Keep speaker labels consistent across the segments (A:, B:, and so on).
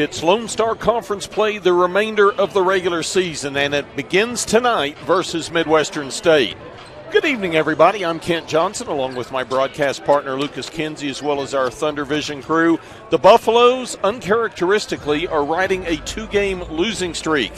A: It's Lone Star Conference play, the remainder of the regular season, and it begins tonight versus Midwestern State. Good evening, everybody. I'm Kent Johnson, along with my broadcast partner, Lucas Kinsey, as well as our Thunder Vision crew. The Buffaloes, uncharacteristically, are riding a two-game losing streak.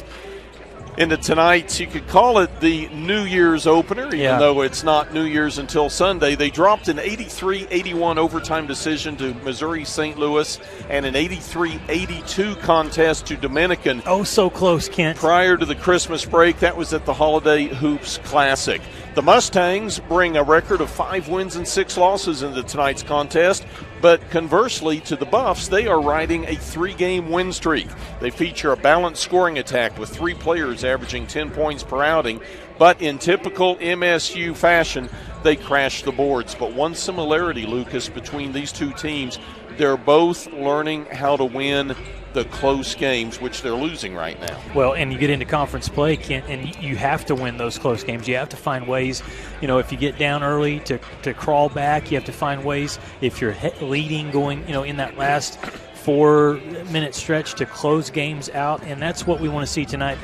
A: Into tonight's, you could call it the New Year's opener, even though it's not New Year's until Sunday. They dropped an 83-81 overtime decision to Missouri St. Louis and an 83-82 contest to Dominican.
B: Oh, so close, Kent.
A: Prior to the Christmas break, that was at the Holiday Hoops Classic. The Mustangs bring a record of 5 wins and 6 losses into tonight's contest, but conversely to the Buffs, they are riding a 3-game win streak. They feature a balanced scoring attack with 3 players averaging 10 points per outing, but in typical MSU fashion, they crash the boards. But one similarity, Lucas, between these two teams, they're both learning how to win the close games, which they're losing right now.
B: Well, and you get into conference play, Kent, and you have to win those close games. You have to find ways, if you get down early to crawl back. You have to find ways, if you're leading going, in that last 4-minute stretch, to close games out, and that's what we want to see tonight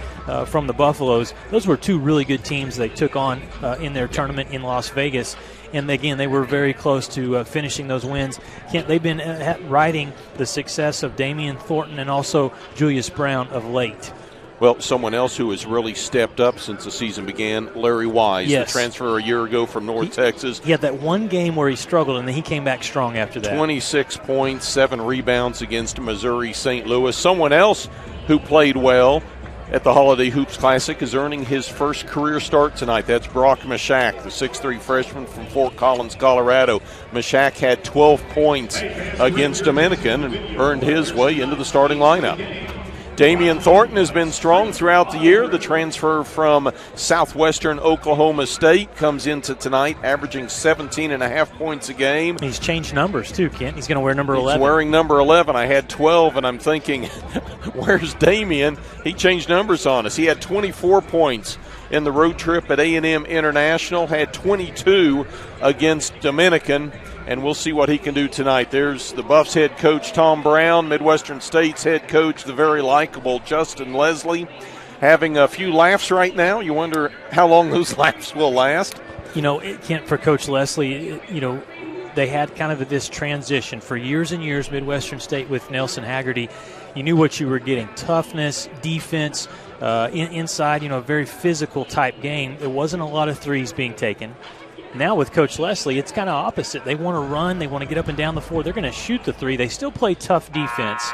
B: from the Buffaloes. Those were 2 really good teams they took on in their tournament in Las Vegas. And again, they were very close to finishing those wins. They've been riding the success of Damian Thornton and also Julius Brown of late.
A: Well, someone else who has really stepped up since the season began, Larry Wise,
B: yes.
A: The transfer a year ago from North Texas.
B: He had that one game where he struggled, and then he came back strong after that.
A: 26 points, 7 rebounds against Missouri St. Louis. Someone else who played well at the Holiday Hoops Classic is earning his first career start tonight. That's Brock Mashak, the 6'3 freshman from Fort Collins, Colorado. Mashak had 12 points against Dominican and earned his way into the starting lineup. Damian Thornton has been strong throughout the year. The transfer from Southwestern Oklahoma State comes into tonight, averaging 17.5 points a game.
B: He's changed numbers too, Kent. He's going to wear number 11.
A: He's wearing number 11. I had 12, and I'm thinking, where's Damian? He changed numbers on us. He had 24 points in the road trip at A&M International, had 22 against Dominican, and we'll see what he can do tonight. There's the Buffs head coach, Tom Brown, Midwestern State's head coach, the very likable Justin Leslie, having a few laughs right now. You wonder how long those laughs will last.
B: For Coach Leslie, they had kind of this transition. For years and years, Midwestern State with Nelson Haggerty, you knew what you were getting. Toughness, defense, inside, a very physical type game. There wasn't a lot of threes being taken. Now with Coach Leslie, it's kind of opposite. They want to run. They want to get up and down the floor. They're going to shoot the three. They still play tough defense,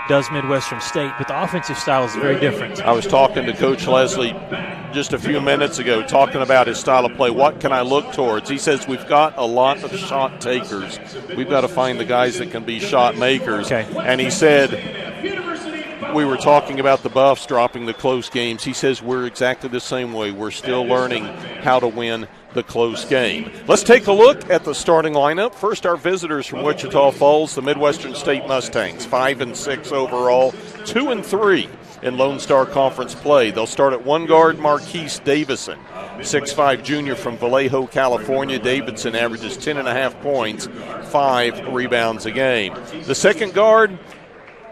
B: does Midwestern State, but the offensive style is very different.
A: I was talking to Coach Leslie just a few minutes ago, talking about his style of play. What can I look towards? He says we've got a lot of shot takers. We've got to find the guys that can be shot makers.
B: Okay.
A: And he said, we were talking about the Buffs dropping the close games. He says we're exactly the same way. We're still learning how to win the close game. Let's take a look at the starting lineup. First, our visitors from Wichita Falls, the Midwestern State Mustangs, 5-6 overall, 2-3 in Lone Star Conference play. They'll start at one guard, Marquise Davison, 6'5 junior from Vallejo, California. Davidson averages 10.5 points, 5 rebounds a game. The second guard,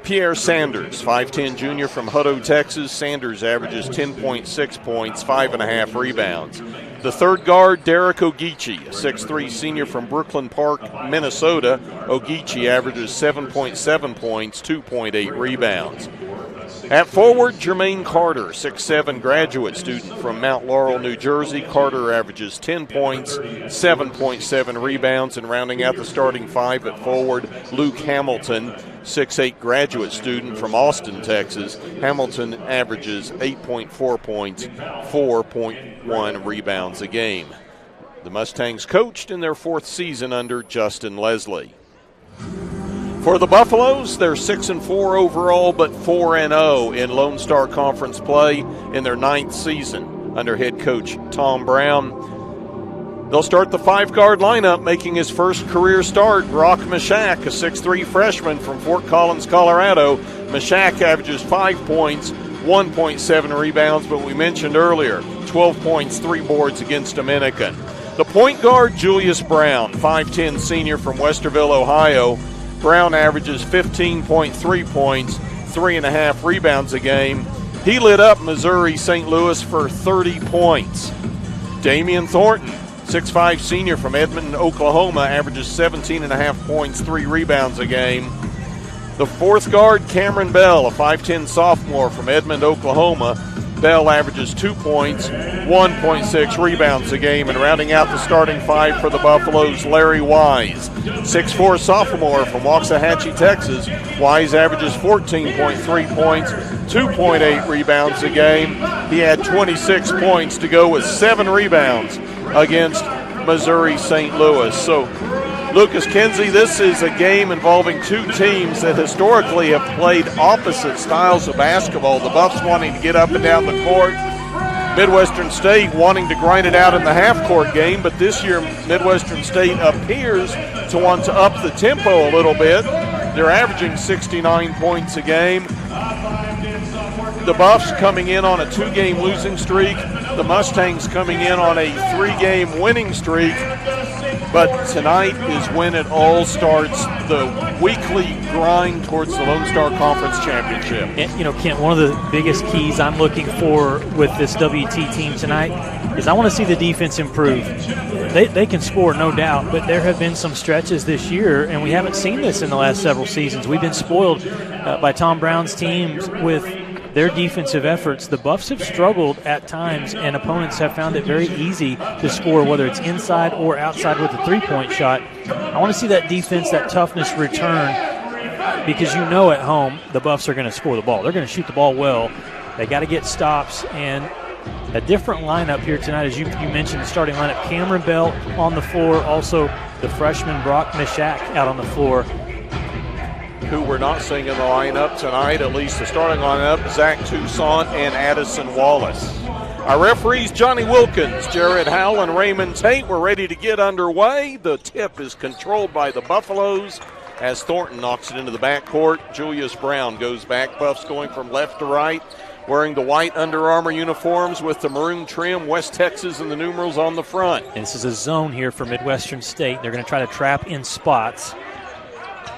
A: Pierre Sanders, 5'10 junior from Hutto, Texas. Sanders averages 10.6 points, 5.5 rebounds. The third guard, Derek Ogeechee, a 6'3 senior from Brooklyn Park, Minnesota. Ogeechee averages 7.7 points, 2.8 rebounds. At forward, Jermaine Carter, 6'7 graduate student from Mount Laurel, New Jersey. Carter averages 10 points, 7.7 rebounds. And rounding out the starting 5 at forward, Luke Hamilton, 6'8 graduate student from Austin, Texas. Hamilton averages 8.4 points, 4.1 rebounds a game. The Mustangs coached in their 4th season under Justin Leslie. For the Buffaloes, they're 6-4 overall, but 4-0 in Lone Star Conference play in their 9th season under head coach Tom Brown. They'll start the 5-guard lineup, making his first career start, Brock Mashak, a 6'3 freshman from Fort Collins, Colorado. Mashak averages 5 points, 1.7 rebounds, but we mentioned earlier, 12 points, 3 boards against Dominican. The point guard, Julius Brown, 5'10 senior from Westerville, Ohio. Brown averages 15.3 points, 3.5 rebounds a game. He lit up Missouri St. Louis for 30 points. Damian Thornton, 6'5 senior from Edmonton, Oklahoma, averages 17.5 points, 3 rebounds a game. The fourth guard, Cameron Bell, a 5'10 sophomore from Edmond, Oklahoma. Bell averages 2 points, 1.6 rebounds a game. And rounding out the starting five for the Buffaloes, Larry Wise, 6'4 sophomore from Waxahachie, Texas. Wise averages 14.3 points, 2.8 rebounds a game. He had 26 points to go with 7 rebounds against Missouri St. Louis. So, Lucas Kinsey, this is a game involving two teams that historically have played opposite styles of basketball. The Buffs wanting to get up and down the court, Midwestern State wanting to grind it out in the half-court game, but this year Midwestern State appears to want to up the tempo a little bit. They're averaging 69 points a game. The Buffs coming in on a 2-game losing streak. The Mustangs coming in on a 3-game winning streak. But tonight is when it all starts, the weekly grind towards the Lone Star Conference Championship.
B: And, you know, Kent, one of the biggest keys I'm looking for with this WT team tonight is I want to see the defense improve. They can score, no doubt, but there have been some stretches this year, and we haven't seen this in the last several seasons. We've been spoiled by Tom Brown's teams with their defensive efforts. The Buffs have struggled at times, and opponents have found it very easy to score, whether it's inside or outside with a three-point shot. I want to see that defense, that toughness return, because you know at home the Buffs are going to score the ball. They're going to shoot the ball well. They got to get stops, and a different lineup here tonight, as you mentioned, the starting lineup. Cameron Bell on the floor, also the freshman Brock Mishak out on the floor,
A: who we're not seeing in the lineup tonight, at least the starting lineup, Zach Toussaint and Addison Wallace. Our referees, Johnny Wilkins, Jared Howell, and Raymond Tate. We're ready to get underway. The tip is controlled by the Buffaloes as Thornton knocks it into the backcourt. Julius Brown goes back. Buffs going from left to right, wearing the white Under Armour uniforms with the maroon trim, West Texas and the numerals on the front.
B: And this is a zone here for Midwestern State. They're going to try to trap in spots.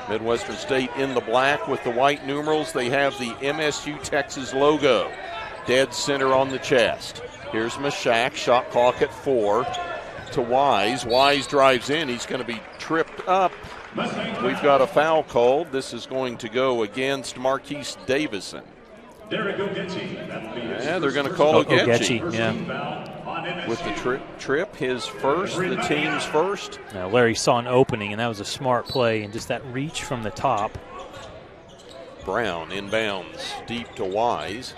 A: Midwestern State in the black with the white numerals. They have the MSU Texas logo dead center on the chest. Here's Mishak, shot clock at 4 to Wise. Wise drives in. He's going to be tripped up. We've got a foul called. This is going to go against Marquise Davison. Yeah, they're going to call Ogechi.
B: Yeah.
A: With the trip, his first, the team's first.
B: Now, Larry saw an opening, and that was a smart play, and just that reach from the top.
A: Brown inbounds deep to Wise.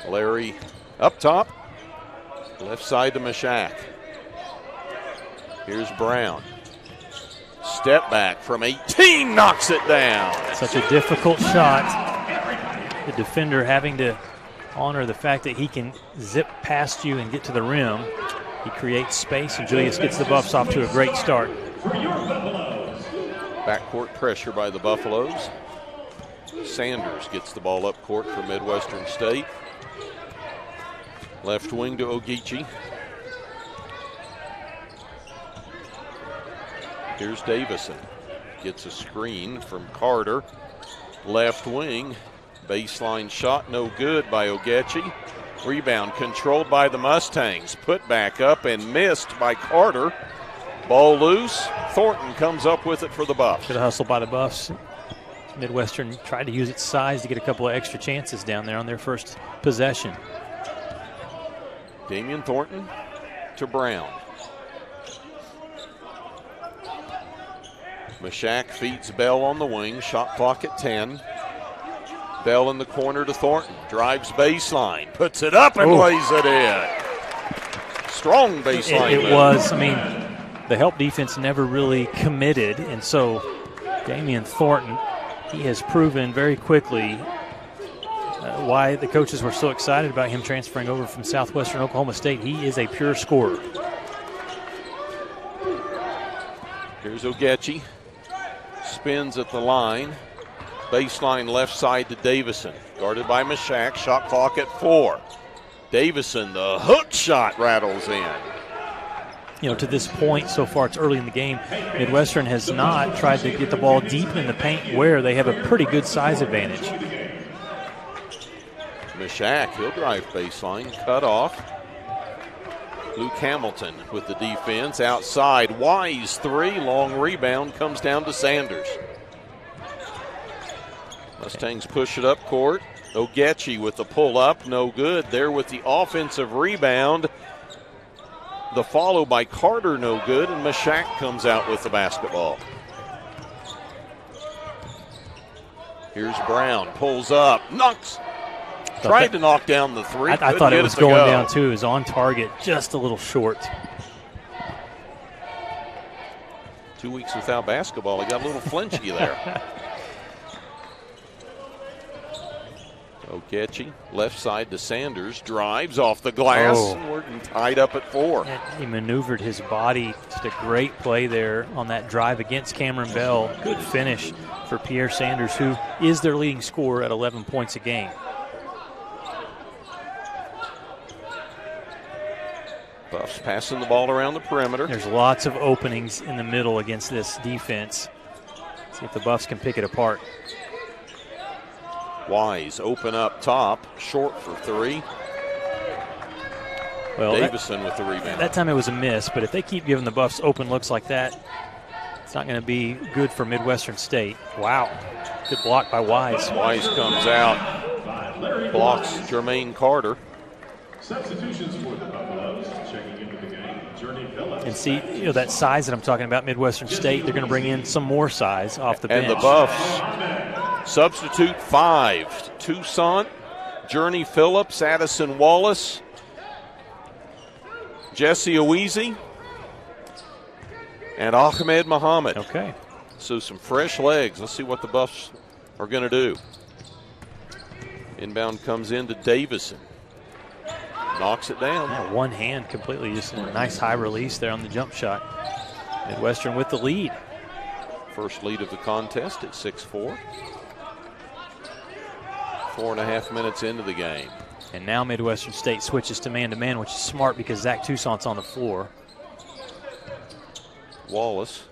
A: Larry up top, left side to Mishak. Here's Brown. Step back from 18, knocks it down.
B: Such a difficult shot. The defender having to honor the fact that he can zip past you and get to the rim. He creates space, and Julius gets the Buffs off to a great start.
A: Backcourt pressure by the Buffaloes. Sanders gets the ball up court for Midwestern State. Left wing to Ogechi. Here's Davison. Gets a screen from Carter. Left wing. Baseline shot, no good by Ogechi. Rebound controlled by the Mustangs. Put back up and missed by Carter. Ball loose. Thornton comes up with it for the Buffs.
B: Good hustle by the Buffs. Midwestern tried to use its size to get a couple of extra chances down there on their first possession.
A: Damian Thornton to Brown. Mishak feeds Bell on the wing. Shot clock at 10. Bell in the corner to Thornton. Drives baseline. Puts it up and lays it in. Strong baseline.
B: It was. I mean, the help defense never really committed. And so Damian Thornton, he has proven very quickly why the coaches were so excited about him transferring over from Southwestern Oklahoma State. He is a pure scorer.
A: Here's Ogechi. Spins at the line. Baseline left side to Davison. Guarded by Mishak. Shot clock at 4. Davison, the hook shot rattles in.
B: You know, to this point so far, it's early in the game, Midwestern has not tried to get the ball deep in the paint where they have a pretty good size advantage.
A: Mishak, he'll drive baseline, cut off. Luke Hamilton with the defense. Outside, Wise three, long rebound, comes down to Sanders. Mustangs push it up court. Ogechi with the pull up, no good. There with the offensive rebound. The follow by Carter, no good, and Mishak comes out with the basketball. Here's Brown, pulls up, knocks. Tried to knock down the three.
B: I thought it was going down too. It was on target, just a little short.
A: 2 weeks without basketball, he got a little flinchy there. Ogechi, left side to Sanders, drives off the glass, and we're tied up at 4.
B: And he maneuvered his body. Just a great play there on that drive against Cameron Bell. Good finish for Pierre Sanders, who is their leading scorer at 11 points a game.
A: Buffs passing the ball around the perimeter.
B: There's lots of openings in the middle against this defense. See if the Buffs can pick it apart.
A: Wise open up top, short for 3.
B: Well,
A: Davison with the rebound.
B: That time it was a miss, but if they keep giving the Buffs open looks like that, it's not going to be good for Midwestern State. Wow. Good block by Wise.
A: Wise comes out, blocks Jermaine Carter.
C: Substitutions for the Buffaloes. Checking into the game, Journey Phillips.
B: And see, that size that I'm talking about, Midwestern State, they're going to bring in some more size off the bench.
A: And the Buffs substitute 5. Toussaint, Journey Phillips, Addison Wallace, Jesse Owizi, and Ahmed Muhammad.
B: Okay.
A: So some fresh legs. Let's see what the Buffs are going to do. Inbound comes into Davison. Knocks it down.
B: Yeah, one hand completely, just a nice high release there on the jump shot. Midwestern with the lead.
A: First lead of the contest at 6-4. 4.5 minutes into the game.
B: And now Midwestern State switches to man-to-man, which is smart because Zach Toussaint's on the floor.
A: Wallace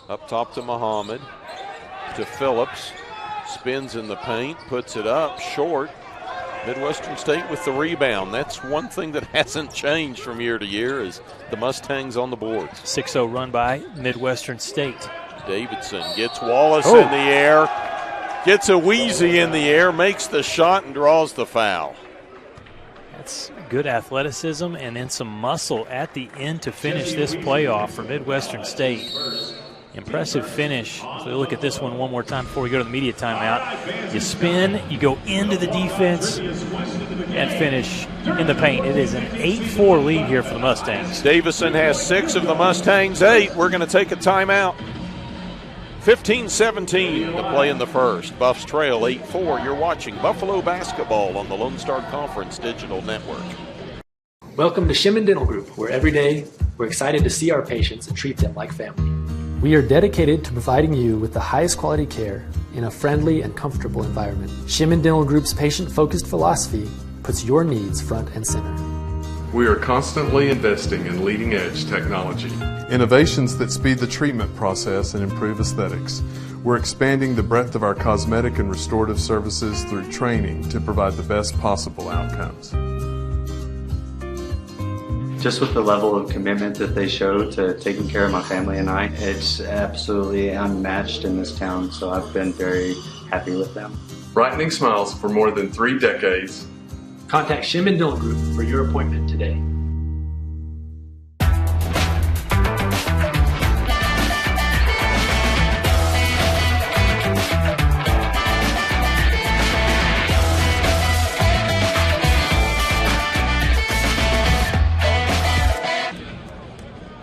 A: up top to Muhammad, to Phillips. Spins in the paint, puts it up, short. Midwestern State with the rebound. That's one thing that hasn't changed from year to year is the Mustangs on the boards.
B: 6-0 run by Midwestern State.
A: Davidson gets Wallace in the air, gets a Wheezy in the air, makes the shot and draws the foul.
B: That's good athleticism and then some muscle at the end to finish this playoff for Midwestern State. Impressive finish. So look at this one more time before we go to the media timeout. You spin, you go into the defense, and finish in the paint. It is an 8-4 lead here for the Mustangs.
A: Davison has 6 of the Mustangs' 8. We're going to take a timeout. 15-17 to play in the first. Buffs trail 8-4. You're watching Buffalo basketball on the Lone Star Conference Digital Network.
D: Welcome to Shimon Dental Group, where every day we're excited to see our patients and treat them like family.
E: We are dedicated to providing you with the highest quality care in a friendly and comfortable environment. Shimon Dental Group's patient-focused philosophy puts your needs front and center.
F: We are constantly investing in leading-edge technology.
G: Innovations that speed the treatment process and improve aesthetics. We're expanding the breadth of our cosmetic and restorative services through training to provide the best possible outcomes.
H: Just with the level of commitment that they show to taking care of my family and I, it's absolutely unmatched in this town, so I've been very happy with them.
F: Brightening smiles for more than 3 decades.
D: Contact Shimon Dental Group for your appointment today.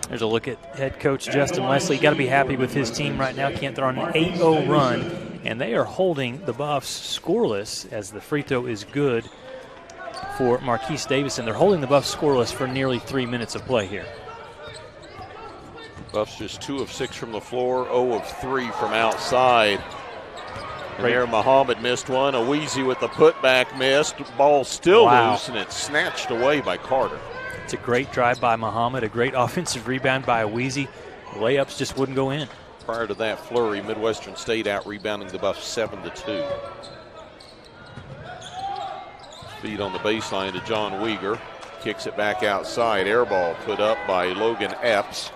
B: There's a look at head coach Justin Leslie. Got to be happy with his team right now. They're on an 8-0 run, and they are holding the Buffs scoreless as the free throw is good for Marquise Davison. They're holding the Buffs scoreless for nearly 3 minutes of play here.
A: Buffs just 2 of 6 from the floor, 0 of 3 from outside. And there Muhammad missed one. Owizi with the putback missed. Ball still loose, and it's snatched away by Carter.
B: It's a great drive by Muhammad, a great offensive rebound by Owizi. Layups just wouldn't go in.
A: Prior to that flurry, Midwestern State out-rebounding the Buffs 7-2. Feed on the baseline to John Weegar. Kicks it back outside. Air ball put up by Logan Epps.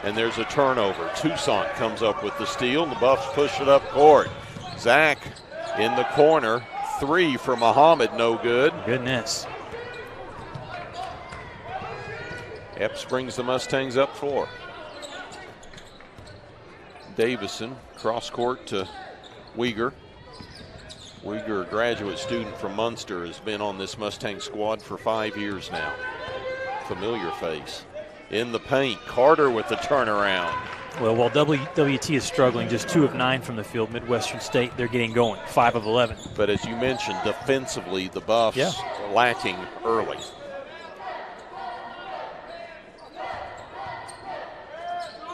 A: And there's a turnover. Toussaint comes up with the steal, and the Buffs push it up court. Zach in the corner. 3 for Muhammad, no good.
B: Goodness.
A: Epps brings the Mustangs up 4. Davison, cross court to Weegar. Weegar, a graduate student from Munster, has been on this Mustang squad for 5 years now. Familiar face. In the paint, Carter with the turnaround.
B: Well, while WT is struggling, just 2 of 9 from the field, Midwestern State, they're getting going, 5 of 11.
A: But as you mentioned, defensively, the Buffs lacking early.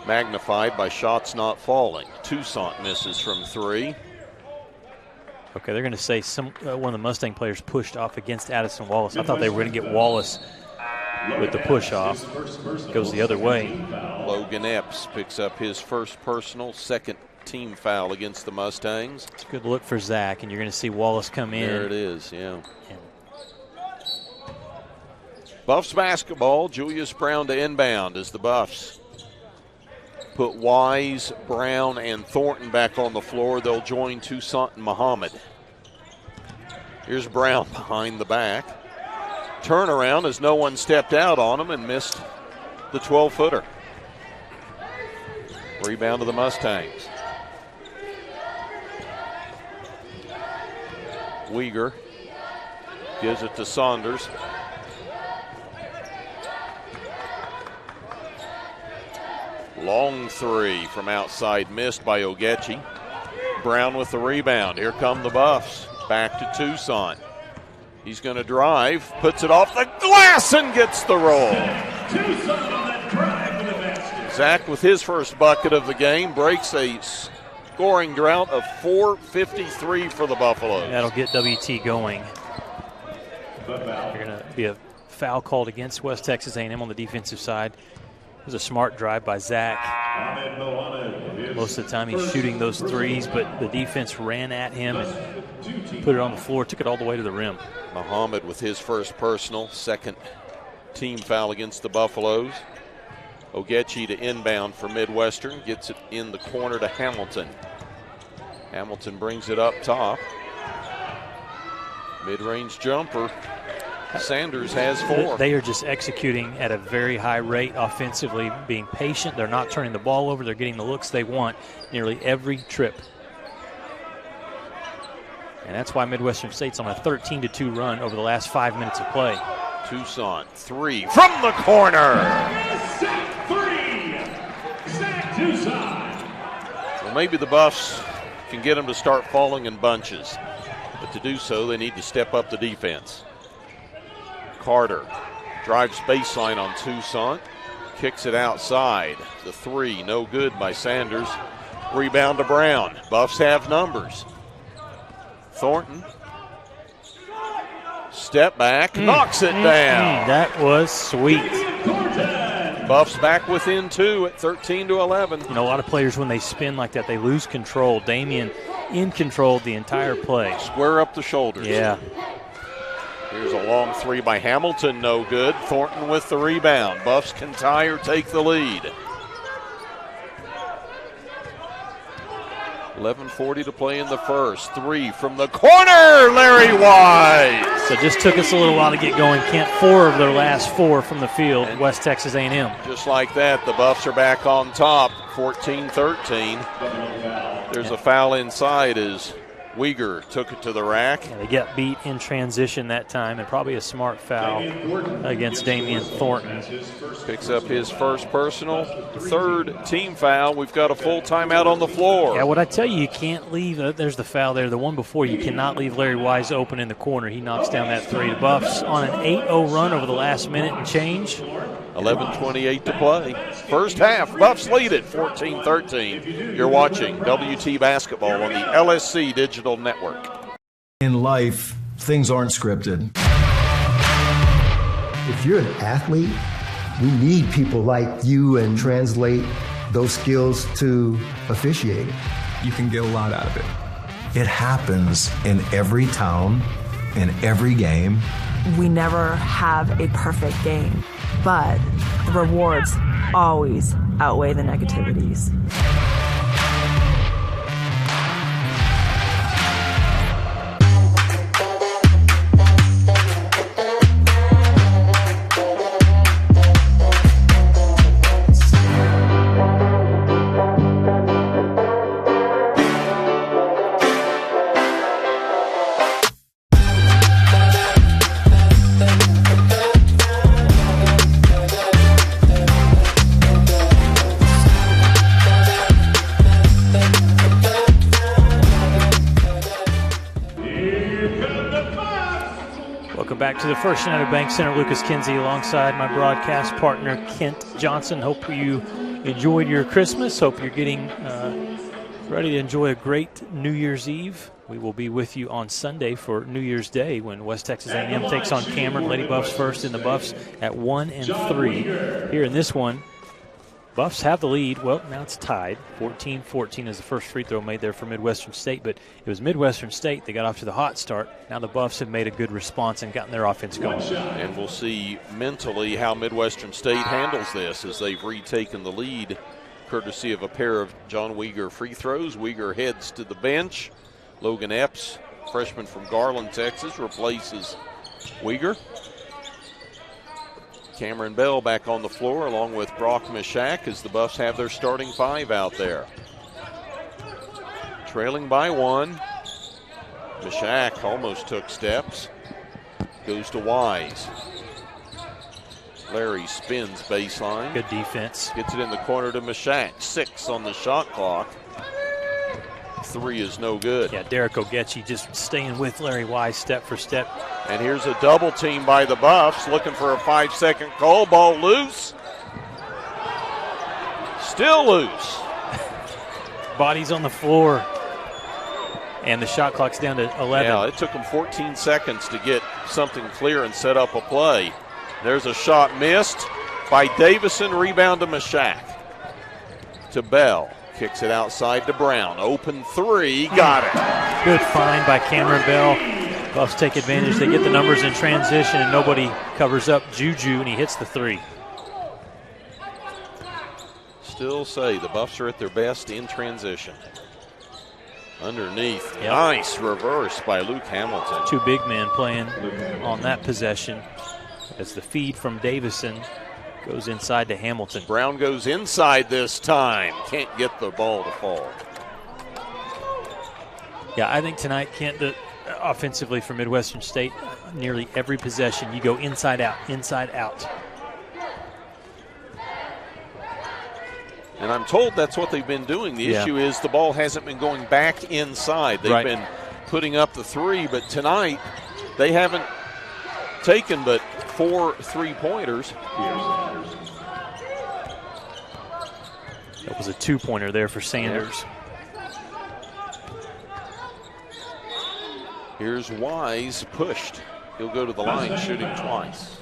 A: Magnified by shots not falling. Toussaint misses from 3.
B: Okay, they're going to say one of the Mustang players pushed off against Addison Wallace. I thought they were going to get Wallace with the push off. Goes the other way.
A: Logan Epps picks up his first personal, second team foul against the Mustangs.
B: It's a good look for Zach, and you're going to see Wallace come in.
A: There it is, yeah. Buffs basketball. Julius Brown to inbound as the Buffs put Wise, Brown, and Thornton back on the floor. They'll join Toussaint and Muhammad. Here's Brown behind the back. Turnaround as no one stepped out on him and missed the 12-footer. Rebound to the Mustangs. Weegar gives it to Saunders. Long 3 from outside, missed by Ogechi. Brown with the rebound. Here come the Buffs. Back to Toussaint. He's going to drive, puts it off the glass and gets the roll. Zach with his first bucket of the game breaks a scoring drought of 4:53 for the Buffaloes.
B: That'll get WT going. There's going to be a foul called against West Texas A&M on the defensive side. It was a smart drive by Zach. Most of the time he's shooting those threes, but the defense ran at him and put it on the floor, took it all the way to the rim.
A: Muhammad with his first personal, second team foul against the Buffaloes. Ogechi to inbound for Midwestern, gets it in the corner to Hamilton. Hamilton brings it up top. Mid-range jumper. Sanders has 4.
B: They are just executing at a very high rate offensively, being patient. They're not turning the ball over. They're getting the looks they want nearly every trip. And that's why Midwestern State's on a 13-2 run over the last 5 minutes of play.
A: Toussaint, 3 from the corner. Well, maybe the Buffs can get them to start falling in bunches. But to do so, they need to step up the defense. Carter drives baseline on Toussaint, kicks it outside. The 3, no good by Sanders. Rebound to Brown. Buffs have numbers. Thornton, step back, knocks it down.
B: That was sweet.
A: Buffs back within 2 at 13-11.
B: You know, a lot of players, when they spin like that, they lose control. Damian in control the entire play.
A: Square up the shoulders.
B: Yeah.
A: Here's a long 3 by Hamilton, no good. Thornton with the rebound. Buffs can tie or take the lead. 11:40 to play in the first. 3 from the corner, Larry Wise.
B: So just took us a little while to get going. Kent 4 of their last 4 from the field, and West Texas A&M.
A: Just like that, the Buffs are back on top, 14-13. There's a foul inside as Weegar took it to the rack.
B: Yeah, they got beat in transition that time, and probably a smart foul against Damian Thornton.
A: Picks up his first personal, third team foul. We've got a full timeout on the floor.
B: Yeah, what I tell you, you can't leave. There's the foul there. The one before, you cannot leave Larry Wise open in the corner. He knocks down that 3. The Buffs on an 8-0 run over the last minute and change.
A: 11:28 to play. First half, Buffs lead it 14-13. You're watching WT Basketball on the LSC Digital Network.
I: In life, things aren't scripted.
J: If you're an athlete, we need people like you and translate those skills to officiating.
I: You can get a lot out of it. It happens in every town, in every game.
K: We never have a perfect game, but the rewards always outweigh the negativities.
B: Back to the First United Bank Center, Lucas Kinsey alongside my broadcast partner Kent Johnson. Hope you enjoyed your Christmas. Hope you're getting ready to enjoy a great New Year's Eve. We will be with you on Sunday for New Year's Day when West Texas A&M takes on Cameron. Lady Buffs first in the Buffs at 1 and 3. Here in this one, Buffs have the lead. Well, now it's tied. 14-14 is the first free throw made there for Midwestern State, but it was Midwestern State. They got off to the hot start. Now the Buffs have made a good response and gotten their offense going.
A: And we'll see mentally how Midwestern State handles this as they've retaken the lead, courtesy of a pair of John Uyghur free throws. Uyghur heads to the bench. Logan Epps, freshman from Garland, Texas, replaces Uyghur. Cameron Bell back on the floor along with Brock Mishak as the Buffs have their starting five out there. Trailing by 1. Mishak almost took steps. Goes to Wise. Larry spins baseline.
B: Good defense.
A: Gets it in the corner to Mishak. 6 on the shot clock. 3 is no good.
B: Yeah, Derek Ogechi just staying with Larry Wise step for step.
A: And here's a double team by the Buffs, looking for a 5-second call. Ball loose. Still loose.
B: Bodies on the floor. And the shot clock's down to 11.
A: Yeah, it took them 14 seconds to get something clear and set up a play. There's a shot missed by Davison. Rebound to Mishak. To Bell. Kicks it outside to Brown. Open 3. Got it.
B: Good find by Cameron Bell. Buffs take advantage. They get the numbers in transition, and nobody covers up Juju, and he hits the 3.
A: Still say the Buffs are at their best in transition. Underneath.
B: Yep.
A: Nice reverse by Luke Hamilton.
B: 2 big men playing on that possession as the feed from Davison goes inside to Hamilton.
A: Brown goes inside this time. Can't get the ball to fall.
B: Yeah, I think tonight, Kent, offensively for Midwestern State, nearly every possession you go inside out, inside out.
A: And I'm told that's what they've been doing. The issue is the ball hasn't been going back inside. They've been putting up the 3, but tonight they haven't taken but 4 3-pointers.
B: That was a 2-pointer there for Sanders.
A: Here's Wise pushed. He'll go to the line shooting twice.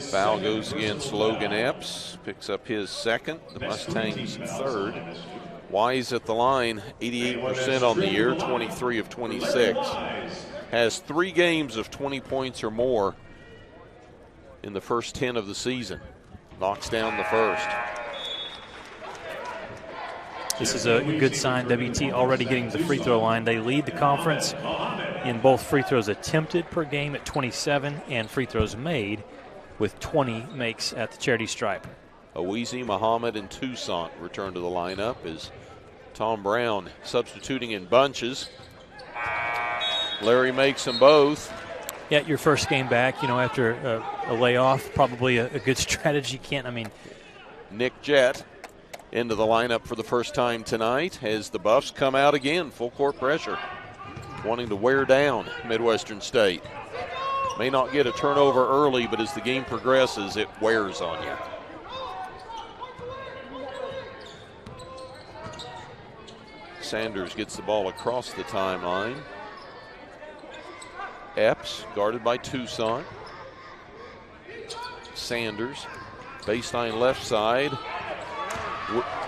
A: Foul goes against Logan Epps. Picks up his second. The Mustangs third. Wise at the line, 88% on the year, 23 of 26. Has 3 games of 20 points or more in the first 10 of the season. Knocks down the first.
B: This is a good sign. WT already getting to the free throw line. They lead the conference in both free throws attempted per game at 27 and free throws made with 20 makes at the charity stripe.
A: Awizi, Muhammad, and Toussaint return to the lineup as Tom Brown substituting in bunches. Larry makes them both.
B: Yeah, your first game back, after a layoff, probably a good strategy.
A: Nick Jett into the lineup for the first time tonight as the Buffs come out again, full court pressure, wanting to wear down Midwestern State. May not get a turnover early, but as the game progresses, it wears on you. Sanders gets the ball across the timeline. Epps guarded by Toussaint. Sanders, baseline left side.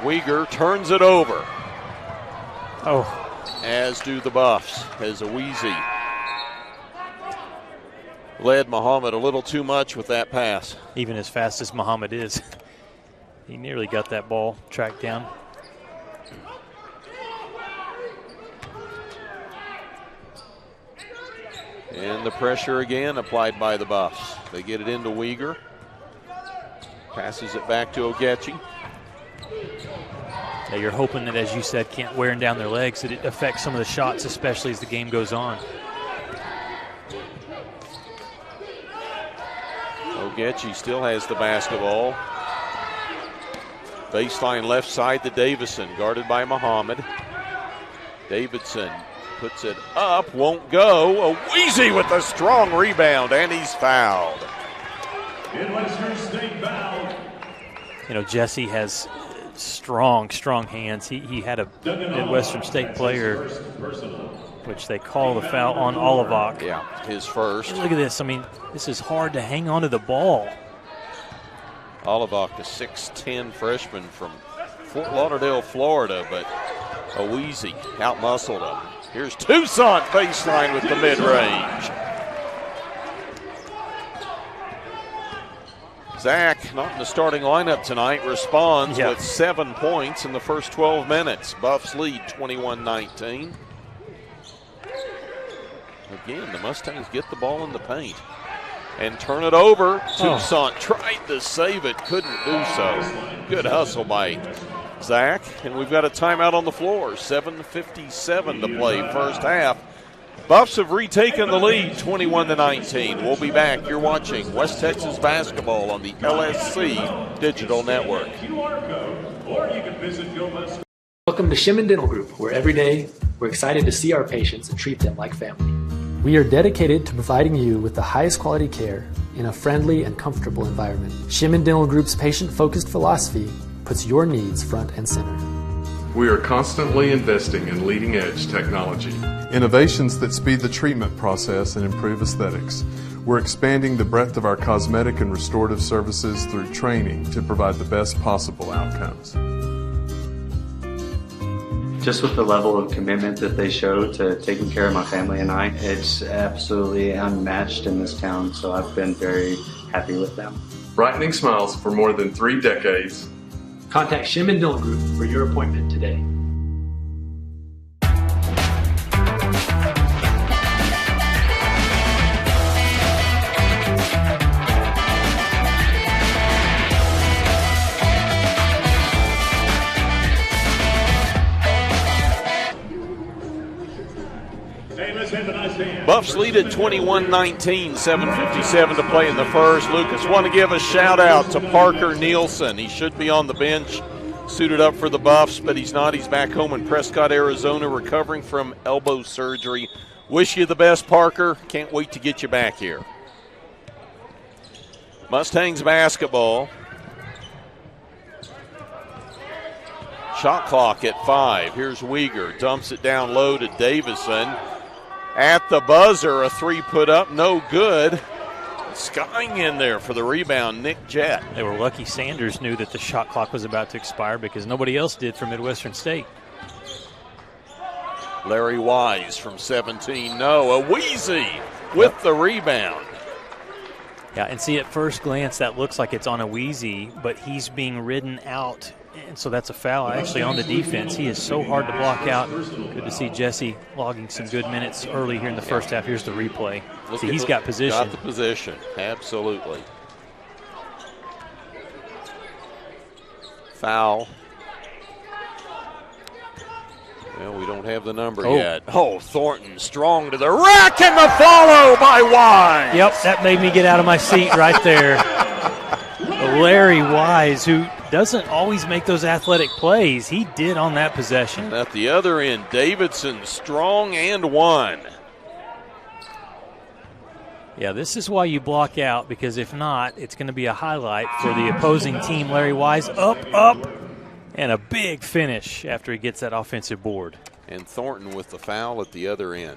A: Uyghur turns it over.
B: Oh,
A: as do the Buffs, as Aweezy led Muhammad a little too much with that pass.
B: Even as fast as Muhammad is, he nearly got that ball tracked down.
A: And the pressure again applied by the Buffs. They get it into Uyghur. Passes it back to Ogechi.
B: Yeah, you're hoping that, as you said, can't wearing down their legs, that it affects some of the shots, especially as the game goes on.
A: Ogechi still has the basketball. Baseline left side to Davison, guarded by Muhammad. Davidson puts it up, won't go. Aweezy with a strong rebound, and he's fouled.
C: Midwestern State foul.
B: You know, Jesse has strong hands. He had a Midwestern State player, which they call the foul on Olivok.
A: Yeah, his first.
B: Look at this. I mean, this is hard to hang on to the ball.
A: Olivok, a 6'10 freshman from Fort Lauderdale, Florida, but Aweezy outmuscled him. Here's Toussaint baseline with the mid-range. Zach, not in the starting lineup tonight, responds with 7 points in the first 12 minutes. Buffs lead 21-19. Again, the Mustangs get the ball in the paint and turn it over. Toussaint tried to save it, couldn't do so. Good hustle by Zach, and we've got a timeout on the floor. 7:57 to play first half. Buffs have retaken the lead, 21-19. We'll be back. You're watching West Texas basketball on the LSC Digital Network.
D: Welcome to Shimon Dental Group, where every day we're excited to see our patients and treat them like family.
E: We are dedicated to providing you with the highest quality care in a friendly and comfortable environment. Shimon Dental Group's patient-focused philosophy puts your needs front and center.
F: We are constantly investing in leading-edge technology.
G: Innovations that speed the treatment process and improve aesthetics. We're expanding the breadth of our cosmetic and restorative services through training to provide the best possible outcomes.
H: Just with the level of commitment that they show to taking care of my family and I, it's absolutely unmatched in this town, so I've been very happy with them.
F: Brightening smiles for more than 3 decades.
D: Contact Shimon Dental Group for your appointment today.
A: Buffs lead at 21-19, 7:57 to play in the first. Lucas, want to give a shout out to Parker Nielsen. He should be on the bench, suited up for the Buffs, but he's not. He's back home in Prescott, Arizona, recovering from elbow surgery. Wish you the best, Parker. Can't wait to get you back here. Mustangs basketball. Shot clock at 5. Here's Uyghur. Dumps it down low to Davison. At the buzzer, a 3 put up, no good. Skying in there for the rebound, Nick Jett.
B: They were lucky Sanders knew that the shot clock was about to expire because nobody else did for Midwestern State.
A: Larry Wise from 17, no. Aweezy with the rebound.
B: Yeah, and see, at first glance, that looks like it's on Aweezy, but he's being ridden out, and so that's a foul actually on the defense. He is so hard to block out. Good to see Jesse logging some good minutes early here in the first half. Here's the replay. See, he's got position.
A: Got the position, absolutely. Foul. Well, we don't have the number yet. Oh, Thornton strong to the rack, and the follow by Wise.
B: Yep, that made me get out of my seat right there. Larry Wise, who doesn't always make those athletic plays, he did on that possession.
A: And at the other end, Davidson strong and one.
B: Yeah, this is why you block out, because if not, it's going to be a highlight for the opposing team. Larry Wise up, and a big finish after he gets that offensive board.
A: And Thornton with the foul at the other end.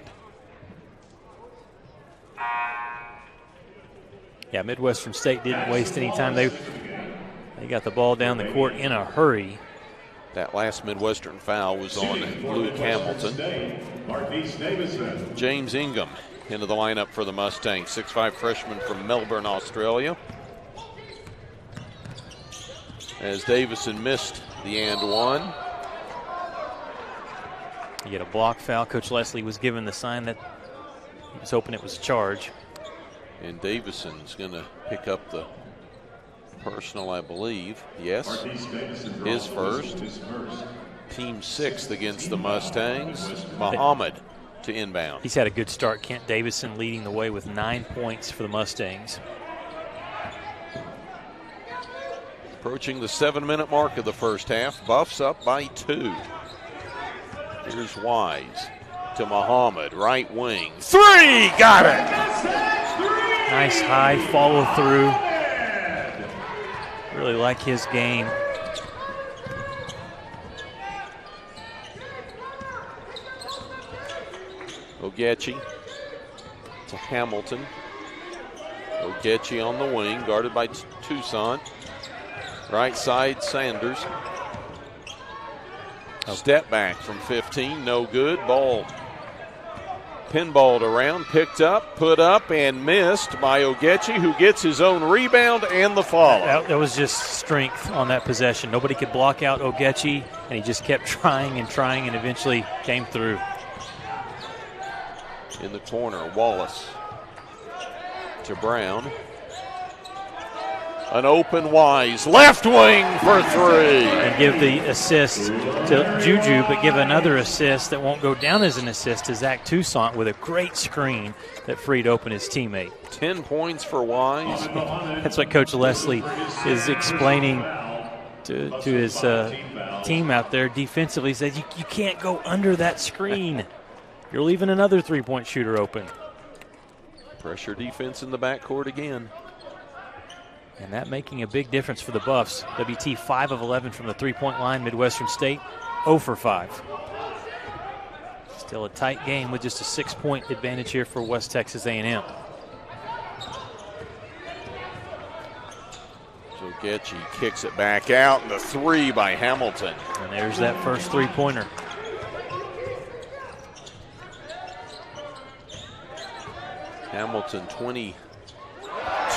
B: Yeah, Midwestern State didn't waste any time. They got the ball down the court in a hurry.
A: That last Midwestern foul was on Luke Hamilton. James Ingham into the lineup for the Mustangs, 6'5" freshman from Melbourne, Australia. As Davison missed the and one.
B: You get a block foul. Coach Leslie was given the sign that he was hoping it was a charge.
A: And Davison's going to pick up the personal, I believe. Yes, his first. Team 6th against the Mustangs. Muhammad to inbound.
B: He's had a good start. Kent Davison leading the way with 9 points for the Mustangs.
A: Approaching the 7-minute mark of the first half. Buffs up by 2. Here's Wise to Muhammad, right wing. 3, got it!
B: Nice high follow through. Really like his game.
A: Ogechi to Hamilton. Ogechi on the wing, guarded by Toussaint. Right side, Sanders. Step back from 15, no good. Ball pinballed around, picked up, put up, and missed by Ogechi, who gets his own rebound and the follow.
B: That was just strength on that possession. Nobody could block out Ogechi, and he just kept trying and eventually came through.
A: In the corner, Wallace to Brown. An open Wise, left wing for 3.
B: And give the assist to Juju, but give another assist that won't go down as an assist to Zach Toussaint with a great screen that freed open his teammate.
A: 10 points for Wise.
B: That's what Coach Leslie is explaining to his team out there defensively. He says, you can't go under that screen. You're leaving another three-point shooter open.
A: Pressure defense in the backcourt again.
B: And that making a big difference for the Buffs. WT 5 of 11 from the three-point line. Midwestern State 0 for 5. Still a tight game with just a 6-point advantage here for West Texas A&M.
A: So Getchy kicks it back out, and the 3 by Hamilton.
B: And there's that first three-pointer.
A: Hamilton 22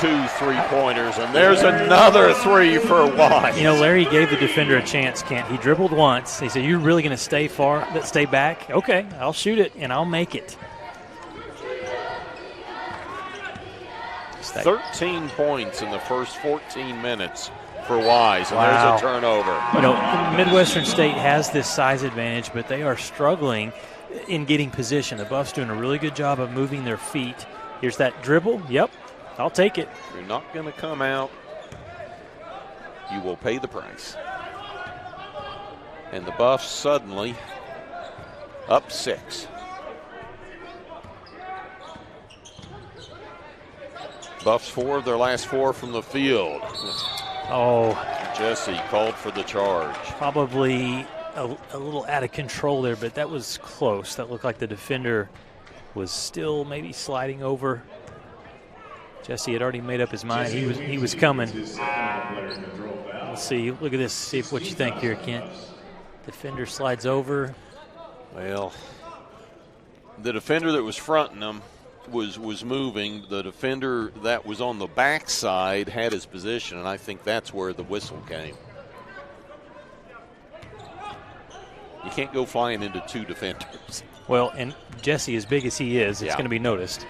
A: 3-pointers, and there's another 3 for Wise.
B: You know, Larry gave the defender a chance, Kent. He dribbled once. He said, "You're really going to stay back? Okay, I'll shoot it, and I'll make it."
A: 13 points in the first 14 minutes for Wise, and
B: wow.
A: There's a turnover.
B: You know, Midwestern State has this size advantage, but they are struggling in getting position. The Buffs doing a really good job of moving their feet. Here's that dribble. Yep, I'll take it.
A: You're not going to come out. You will pay the price. And the Buffs suddenly up 6. Buffs 4 of their last 4 from the field.
B: Oh.
A: Jesse called for the charge.
B: Probably a little out of control there, but that was close. That looked like the defender was still maybe sliding over. Jesse had already made up his mind. He was coming. Let's see. Look at this. See what you think here, Kent. Defender slides over.
A: Well, the defender that was fronting him was moving. The defender that was on the backside had his position, and I think that's where the whistle came. You can't go flying into 2 defenders.
B: Well, and Jesse, as big as he is, it's going to be noticed.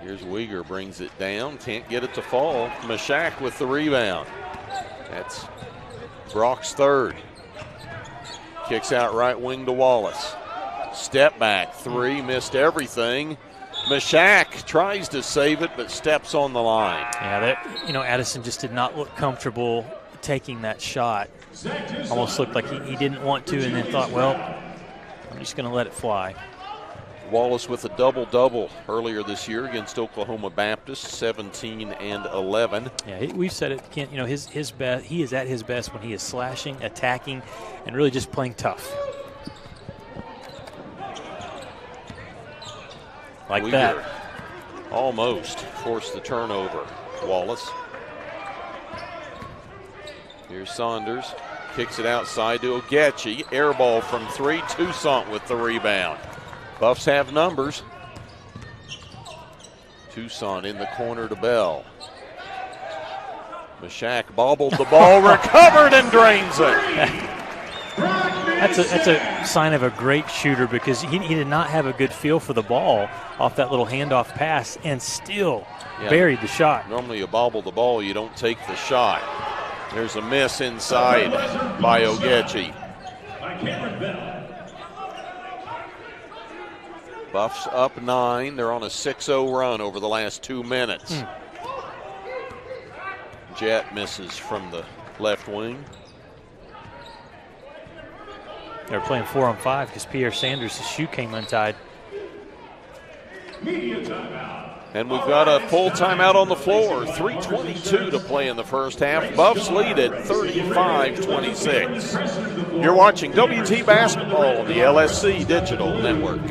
A: Here's Uyghur, brings it down, can't get it to fall. Mashak with the rebound. That's Brock's 3rd. Kicks out right wing to Wallace. Step back 3, missed everything. Mashak tries to save it, but steps on the line.
B: Yeah, Addison just did not look comfortable taking that shot. Almost looked like he didn't want to, and then thought, well, I'm just going to let it fly.
A: Wallace with a double-double earlier this year against Oklahoma Baptist, 17 and 11.
B: Yeah, we've said it, Kent. You know, his best. He is at his best when he is slashing, attacking, and really just playing tough. Like
A: Uyghur
B: that.
A: Almost forced the turnover. Wallace. Here's Saunders. Kicks it outside to Ogechi. Air ball from 3. Toussaint with the rebound. Buffs have numbers. Toussaint in the corner to Bell. Mashak bobbled the ball, recovered and drains it.
B: That's a sign of a great shooter, because he did not have a good feel for the ball off that little handoff pass and still buried the shot.
A: Normally you bobble the ball, you don't take the shot. There's a miss inside by Ogechi. Buffs up 9. They're on a 6-0 run over the last 2 minutes. Jet misses from the left wing.
B: They were playing 4-on-5 because Pierre Sanders' shoe came untied.
A: And we've got a full timeout on the floor. 3:22 to play in the first half. Buffs lead at 35-26. You're watching WT Basketball on the LSC Digital Network.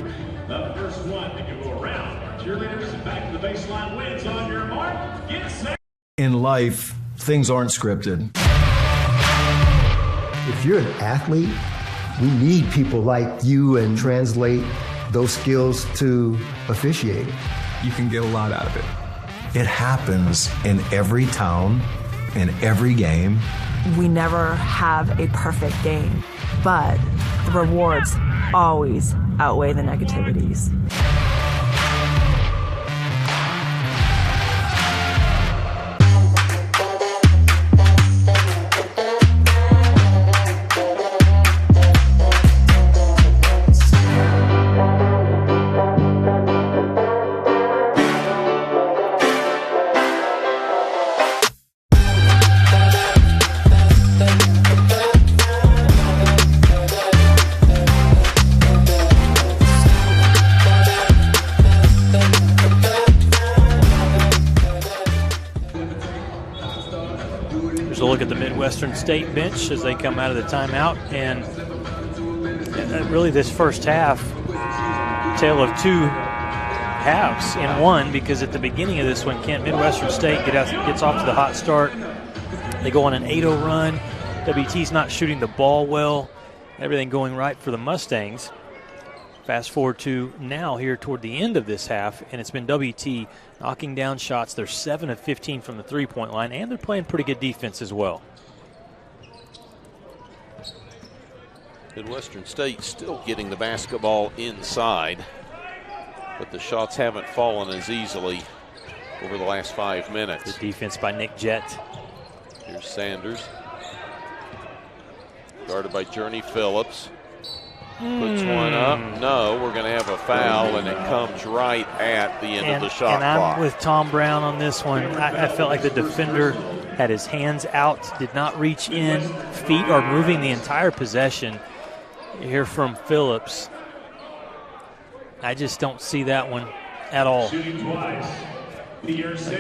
C: The first one to go around. Cheerleaders back to the baseline wins on your mark. Get set.
I: In life, things aren't scripted.
J: If you're an athlete, we need people like you and translate those skills to officiating.
I: You can get a lot out of it. It happens in every town, in every game.
K: We never have a perfect game, but the rewards always outweigh the negativities.
B: Look at the Midwestern State bench as they come out of the timeout, and really this first half, tale of two halves in one, because at the beginning of this one, Midwestern State gets off to the hot start. They go on an 8-0 run. WT's not shooting the ball well. Everything going right for the Mustangs. Fast forward to now here toward the end of this half, and it's been WT knocking down shots. They're 7 of 15 from the three-point line, and they're playing pretty good defense as well.
A: Midwestern State still getting the basketball inside, but the shots haven't fallen as easily over the last 5 minutes.
B: Good defense by Nick Jett.
A: Here's Sanders. Guarded by Journey Phillips. Puts one up. No, we're going to have a foul, and it comes right at the end of the shot
B: and
A: clock.
B: I'm with Tom Brown on this one. I felt like the defender had his hands out, did not reach in. Feet are moving the entire possession. You hear from Phillips. I just don't see that one at all. It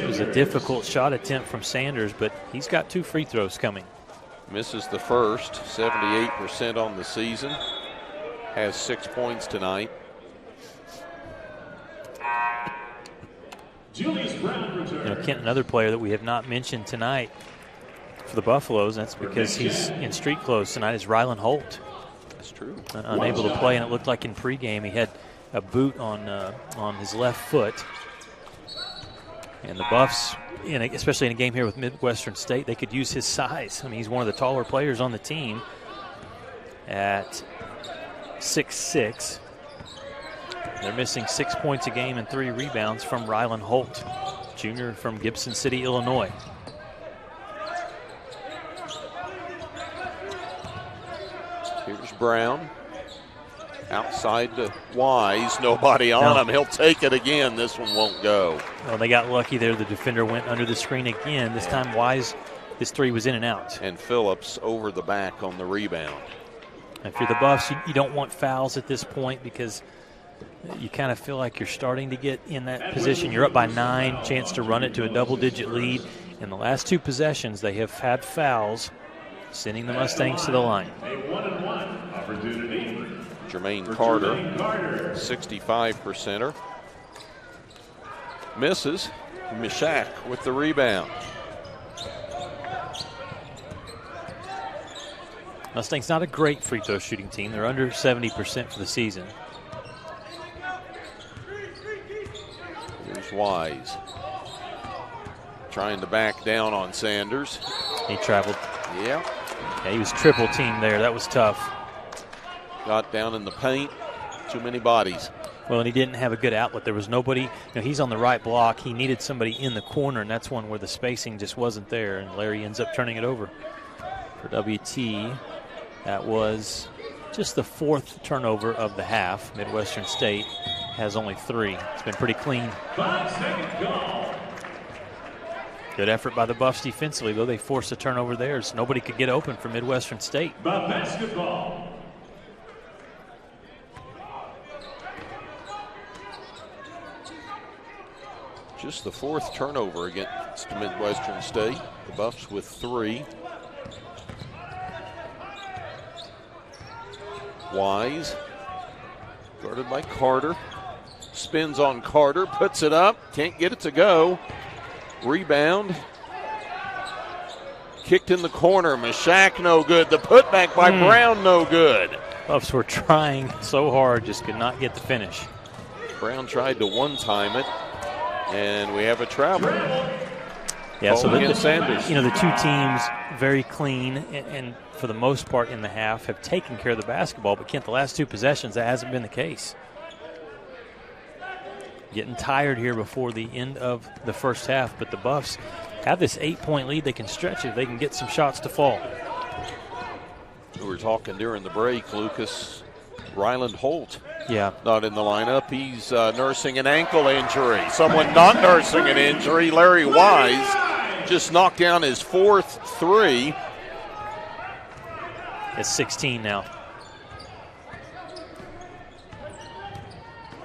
B: was a difficult shot attempt from Sanders, but he's got 2 free throws coming.
A: Misses the first, 78% on the season. Has 6 points tonight.
B: Kent, another player that we have not mentioned tonight for the Buffaloes, that's because he's in street clothes tonight, is Rylan Holt.
A: That's true.
B: Unable to play, and it looked like in pregame he had a boot on his left foot. And the Buffs, especially in a game here with Midwestern State, they could use his size. I mean, he's one of the taller players on the team at 6'6". They're missing 6 points a game and 3 rebounds from Rylan Holt, junior from Gibson City, Illinois.
A: Here's Brown. Outside to Wise. Nobody on him. He'll take it again. This one won't go.
B: Well, they got lucky there. The defender went under the screen again. This time Wise, his 3 was in and out.
A: And Phillips over the back on the rebound.
B: If you're the Buffs, you don't want fouls at this point because you kind of feel like you're starting to get in that position. You're up by 9, chance to run it to a double-digit lead. In the last 2 possessions, they have had fouls, sending the Mustangs to the line.
A: Jermaine Carter, 65%er. Misses. Mishak with the rebound.
B: Mustangs not a great free throw shooting team. They're under 70% for the season.
A: Here's Wise. Trying to back down on Sanders.
B: He traveled.
A: Yeah.
B: Yeah, he was triple teamed there. That was tough.
A: Got down in the paint. Too many bodies.
B: Well, and he didn't have a good outlet. There was nobody. He's on the right block. He needed somebody in the corner, and that's one where the spacing just wasn't there, and Larry ends up turning it over for WT. That was just the 4th turnover of the half. Midwestern State has only 3. It's been pretty clean.
C: 5 seconds gone.
B: Good effort by the Buffs defensively, though. They forced a turnover there, so nobody could get open for Midwestern State.
C: The basketball.
A: Just the 4th turnover against Midwestern State. The Buffs with 3. Wise, guarded by Carter. Spins on Carter, puts it up, can't get it to go. Rebound. Kicked in the corner. Mashak no good. The putback by Brown no good.
B: Buffs were trying so hard, just could not get the finish.
A: Brown tried to one-time it, and we have a travel.
B: Yeah, so
A: Sanders.
B: The two teams very clean and for the most part in the half have taken care of the basketball, but Kent, the last 2 possessions, that hasn't been the case. Getting tired here before the end of the first half, but the Buffs have this 8-point lead. They can stretch it. They can get some shots to fall.
A: We were talking during the break, Lucas. Ryland Holt,
B: yeah,
A: not in the lineup. He's nursing an ankle injury. Someone not nursing an injury, Larry Wise, just knocked down his 4th 3.
B: It's 16 now.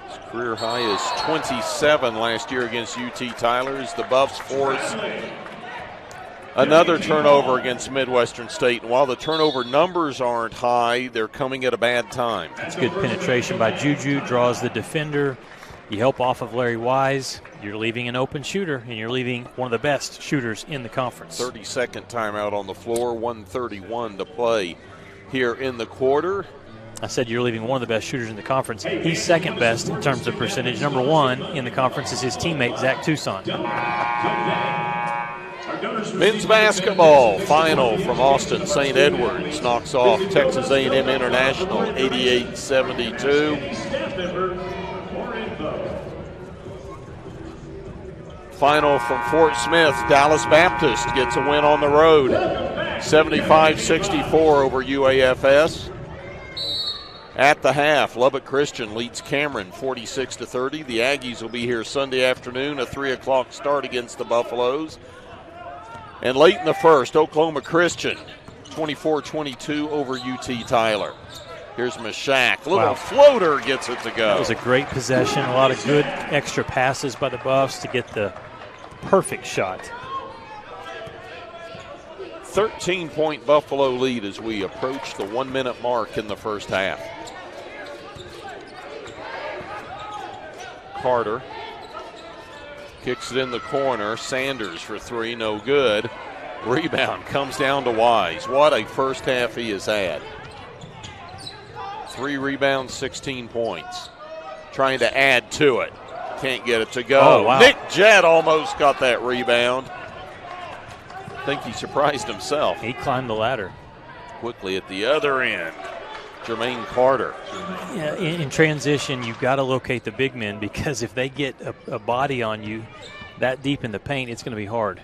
A: His career high is 27 last year against UT Tyler. As the Buffs force another turnover against Midwestern State. And while the turnover numbers aren't high, they're coming at a bad time.
B: It's good penetration by Juju, draws the defender. You help off of Larry Wise. You're leaving an open shooter, and you're leaving one of the best shooters in the conference.
A: 32nd timeout on the floor, 1:31 to play here in the quarter.
B: I said you're leaving one of the best shooters in the conference. He's second best in terms of percentage. Number 1 in the conference is his teammate, Zach Tucson.
A: Men's basketball final from Austin. St. Edwards knocks off Texas A&M International 88-72. Final from Fort Smith. Dallas Baptist gets a win on the road, 75-64 over UAFS. At the half, Lubbock Christian leads Cameron 46-30. The Aggies will be here Sunday afternoon, a 3 o'clock start against the Buffaloes. And late in the first, Oklahoma Christian 24-22 over UT Tyler. Here's Mashak. Little floater gets it to go.
B: That was a great possession. A lot of good extra passes by the Buffs to get the perfect shot.
A: 13-point Buffalo lead as we approach the 1-minute mark in the first half. Carter kicks it in the corner. Sanders for 3, no good. Rebound comes down to Wise. What a first half he has had. 3 rebounds, 16 points. Trying to add to it. Can't get it to go.
B: Oh, wow.
A: Nick Jett almost got that rebound. I think he surprised himself.
B: He climbed the ladder.
A: Quickly at the other end, Jermaine Carter.
B: Yeah, in transition, you've got to locate the big men because if they get a body on you that deep in the paint, it's going to be hard.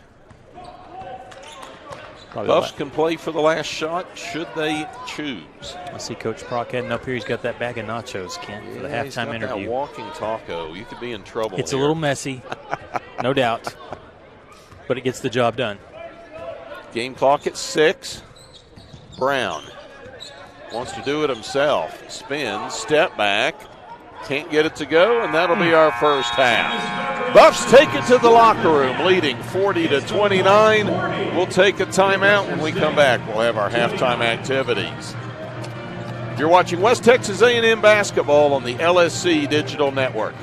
A: Buffs can play for the last shot should they choose.
B: I see Coach Prock heading up here. He's got that bag of nachos, Kent, for the halftime interview.
A: That walking taco. You could be in trouble.
B: It's
A: here.
B: a little messy, no doubt, but it gets the job done.
A: Game clock at 6. Brown wants to do it himself. Spins, step back, can't get it to go, and that'll be our first half. Buffs take it to the locker room, leading 40-29. We'll take a timeout. When we come back, we'll have our halftime activities. You're watching West Texas A&M basketball on the LSC Digital Network.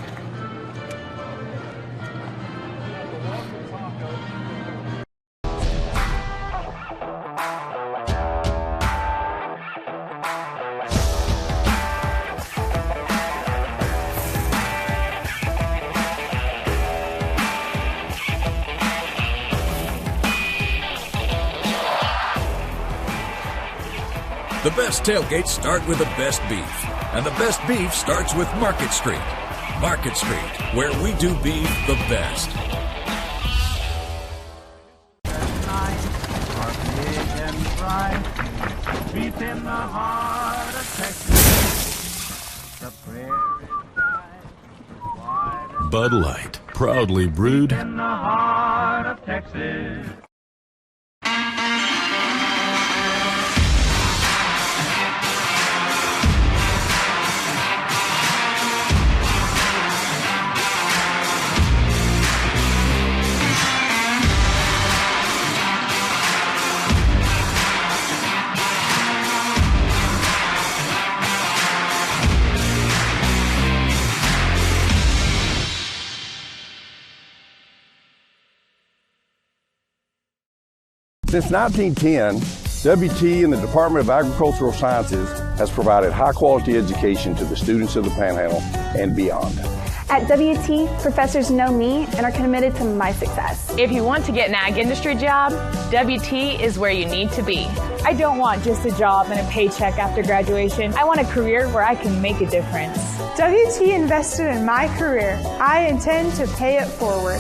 L: The best tailgates start with the best beef, and the best beef starts with Market Street. Market Street, where we do beef the best.
M: Beef in the heart of Texas. The prairie
L: Bud Light, proudly brewed
M: in the heart of Texas.
N: Since 1910, WT and the Department of Agricultural Sciences has provided high-quality education to the students of the Panhandle and beyond.
O: At WT, professors know me and are committed to my success.
P: If you want to get an ag industry job, WT is where you need to be.
Q: I don't want just a job and a paycheck after graduation. I want a career where I can make a difference.
R: WT invested in my career. I intend to pay it forward.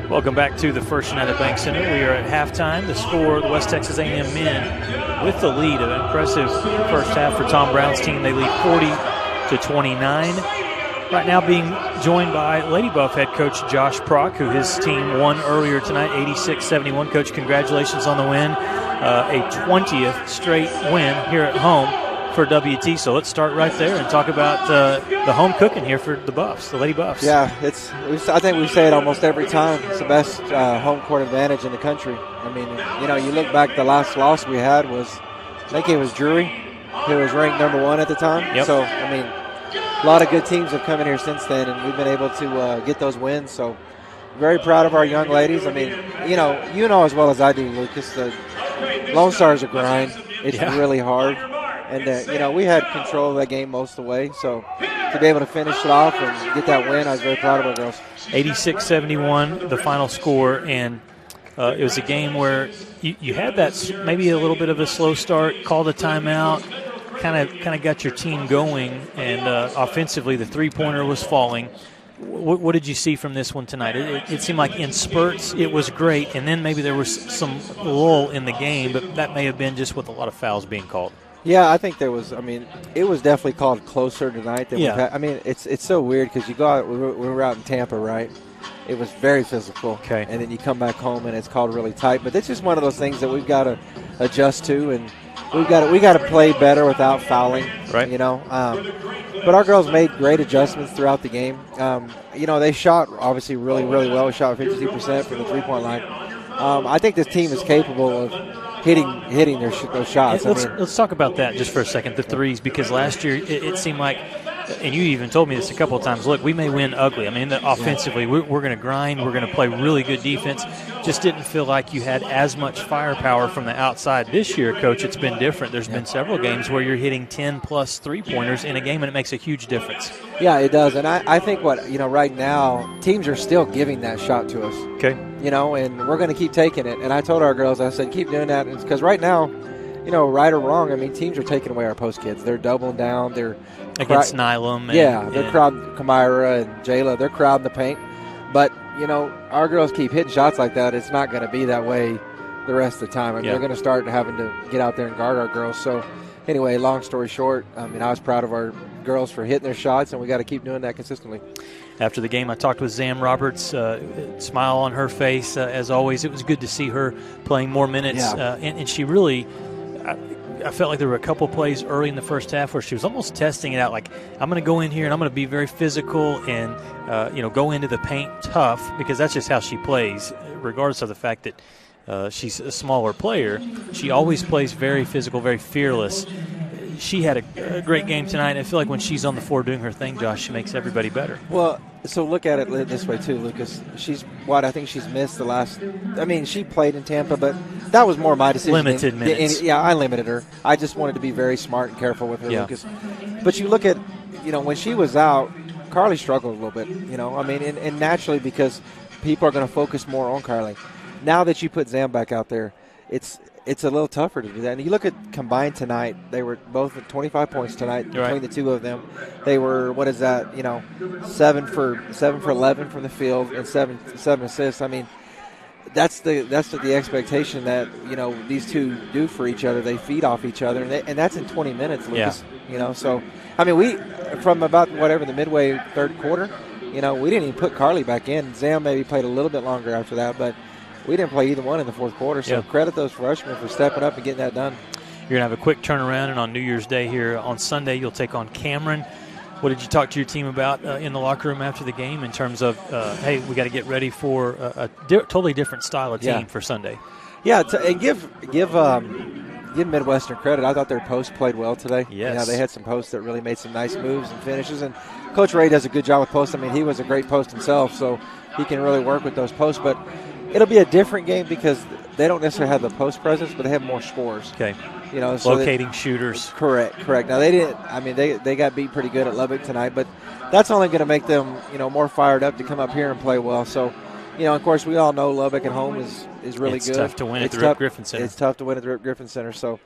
B: Welcome back to the First United Bank Center. We are at halftime. The score, the West Texas A&M men with the lead. An impressive first half for Tom Brown's team. They lead 40-29. Right now being joined by Lady Buff head coach Josh Prock, who his team won earlier tonight, 86-71. Coach, congratulations on the win. A 20th straight win here at home for WT. So let's start right there and talk about the home cooking here for the Buffs, the Lady Buffs.
S: Yeah, I think we say it almost every time. It's the best home court advantage in the country. I mean, you look back, the last loss we had was, I think it was Drury, who was ranked #1 at the time.
B: Yep.
S: So, I mean, a lot of good teams have come in here since then, and we've been able to get those wins. So, very proud of our young ladies. I mean, you know as well as I do, Lucas, the Lone Star's a grind. It's really hard. And, we had control of that game most of the way. So to be able to finish it off and get that win, I was very proud of our girls.
B: 86-71, the final score. And it was a game where you had that maybe a little bit of a slow start, called a timeout, kind of got your team going. And offensively, the three-pointer was falling. What did you see from this one tonight? It seemed like in spurts it was great. And then maybe there was some lull in the game, but that may have been just with a lot of fouls being called.
S: Yeah, I think there was. I mean, it was definitely called closer tonight than we've had. I mean, it's so weird because you go out. We were out in Tampa, right? It was very physical.
B: Okay.
S: And then you come back home and it's called really tight. But it's just one of those things that we've got to adjust to, and we got to play better without fouling.
B: Right.
S: But our girls made great adjustments throughout the game. They shot obviously really, really well. We shot 52% from the three-point line. I think this team is capable of hitting those shots.
B: Let's talk about that just for a second, the threes, because last year it seemed like, and you even told me this a couple of times, look, we may win ugly. I mean, offensively, we're going to grind. We're going to play really good defense. Just didn't feel like you had as much firepower from the outside. This year, Coach, it's been different. There's been several games where you're hitting 10-plus three-pointers in a game, and it makes a huge difference.
S: Yeah, it does. And I think right now, teams are still giving that shot to us.
B: Okay.
S: And we're going to keep taking it. And I told our girls, I said, keep doing that. Because right now, right or wrong, I mean, teams are taking away our post kids. They're doubling down. They're
B: against Nylum.
S: They're crowding Kamira and Jayla. They're crowding the paint. But, our girls keep hitting shots like that. It's not going to be that way the rest of the time. I mean, they're going to start having to get out there and guard our girls. So, anyway, long story short, I was proud of our girls for hitting their shots, and we got to keep doing that consistently.
B: After the game, I talked with Zam Roberts, smile on her face, as always. It was good to see her playing more minutes. And she really, I felt like there were a couple plays early in the first half where she was almost testing it out, like, I'm going to go in here and I'm going to be very physical and, go into the paint tough, because that's just how she plays, regardless of the fact that she's a smaller player. She always plays very physical, very fearless. she had a great game tonight. I feel like when she's on the floor doing her thing, Josh, she makes everybody better.
S: Well, so look at it this way too, Lucas. I think she's missed the last. I mean, she played in Tampa, but that was more my decision.
B: Limited minutes.
S: Yeah, I limited her. I just wanted to be very smart and careful with her, Lucas. But you look at, when she was out, Carly struggled a little bit. I mean, and naturally because people are going to focus more on Carly. Now that you put Zam back out there, it's a little tougher to do that. And you look at combined tonight, they were both at 25 points tonight between the two of them. They were, 7 for 11 from the field and seven assists. I mean, that's the expectation that, these two do for each other. They feed off each other, and that's in 20 minutes, Lucas.
B: Yeah.
S: So, I mean, we, from about the midway third quarter, we didn't even put Carly back in. Zam maybe played a little bit longer after that, but we didn't play either one in the fourth quarter, so credit those freshmen for stepping up and getting that done.
B: You're going to have a quick turnaround, and on New Year's Day here on Sunday, you'll take on Cameron. What did you talk to your team about in the locker room after the game in terms of, hey, we got to get ready for a totally different style of team for Sunday?
S: Yeah, and give Midwestern credit. I thought their post played well today.
B: Yes.
S: They had some posts that really made some nice moves and finishes, and Coach Ray does a good job with posts. I mean, he was a great post himself, so he can really work with those posts, but it'll be a different game because they don't necessarily have the post presence, but they have more scores.
B: Okay.
S: So
B: locating shooters.
S: Correct. Now they didn't. I mean, they got beat pretty good at Lubbock tonight, but that's only going to make them, more fired up to come up here and play well. So, of course, we all know Lubbock at home is really good.
B: It's tough to win at the Rip Griffin Center.
S: It's tough to win at the Rip Griffin Center. So,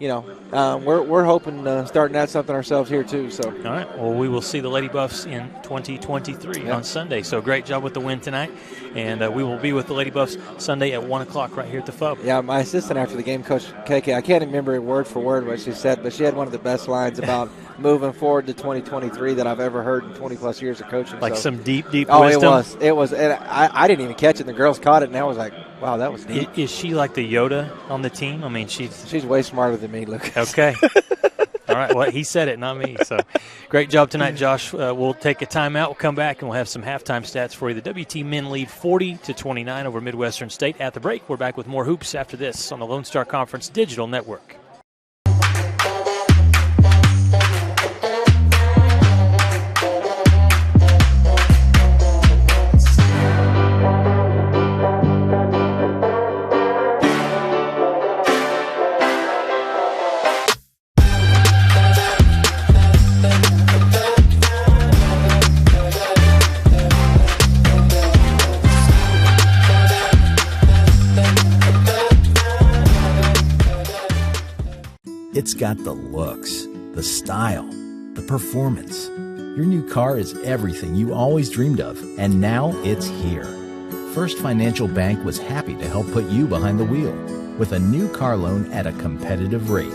S: we're hoping starting at something ourselves here too. So,
B: all right. Well, we will see the Lady Buffs in 2023 on Sunday. So, great job with the win tonight, and we will be with the Lady Buffs Sunday at 1:00 right here at the FUB.
S: Yeah, my assistant after the game, Coach KK, I can't remember word for word what she said, but she had one of the best lines about moving forward to 2023 that I've ever heard in 20-plus years of coaching.
B: Like some deep wisdom.
S: It was, and I didn't even catch it. And the girls caught it, and I was like, wow, that was neat.
B: Is she like the Yoda on the team? I mean, she's
S: way smarter than me, Lucas.
B: Okay. All right. Well, he said it, not me. So, great job tonight, Josh. We'll take a timeout. We'll come back, and we'll have some halftime stats for you. The WT men lead 40-29 over Midwestern State. At the break, we're back with more hoops after this on the Lone Star Conference Digital Network.
T: It's got the looks, the style, the performance. Your new car is everything you always dreamed of, and now it's here. First Financial Bank was happy to help put you behind the wheel with a new car loan at a competitive rate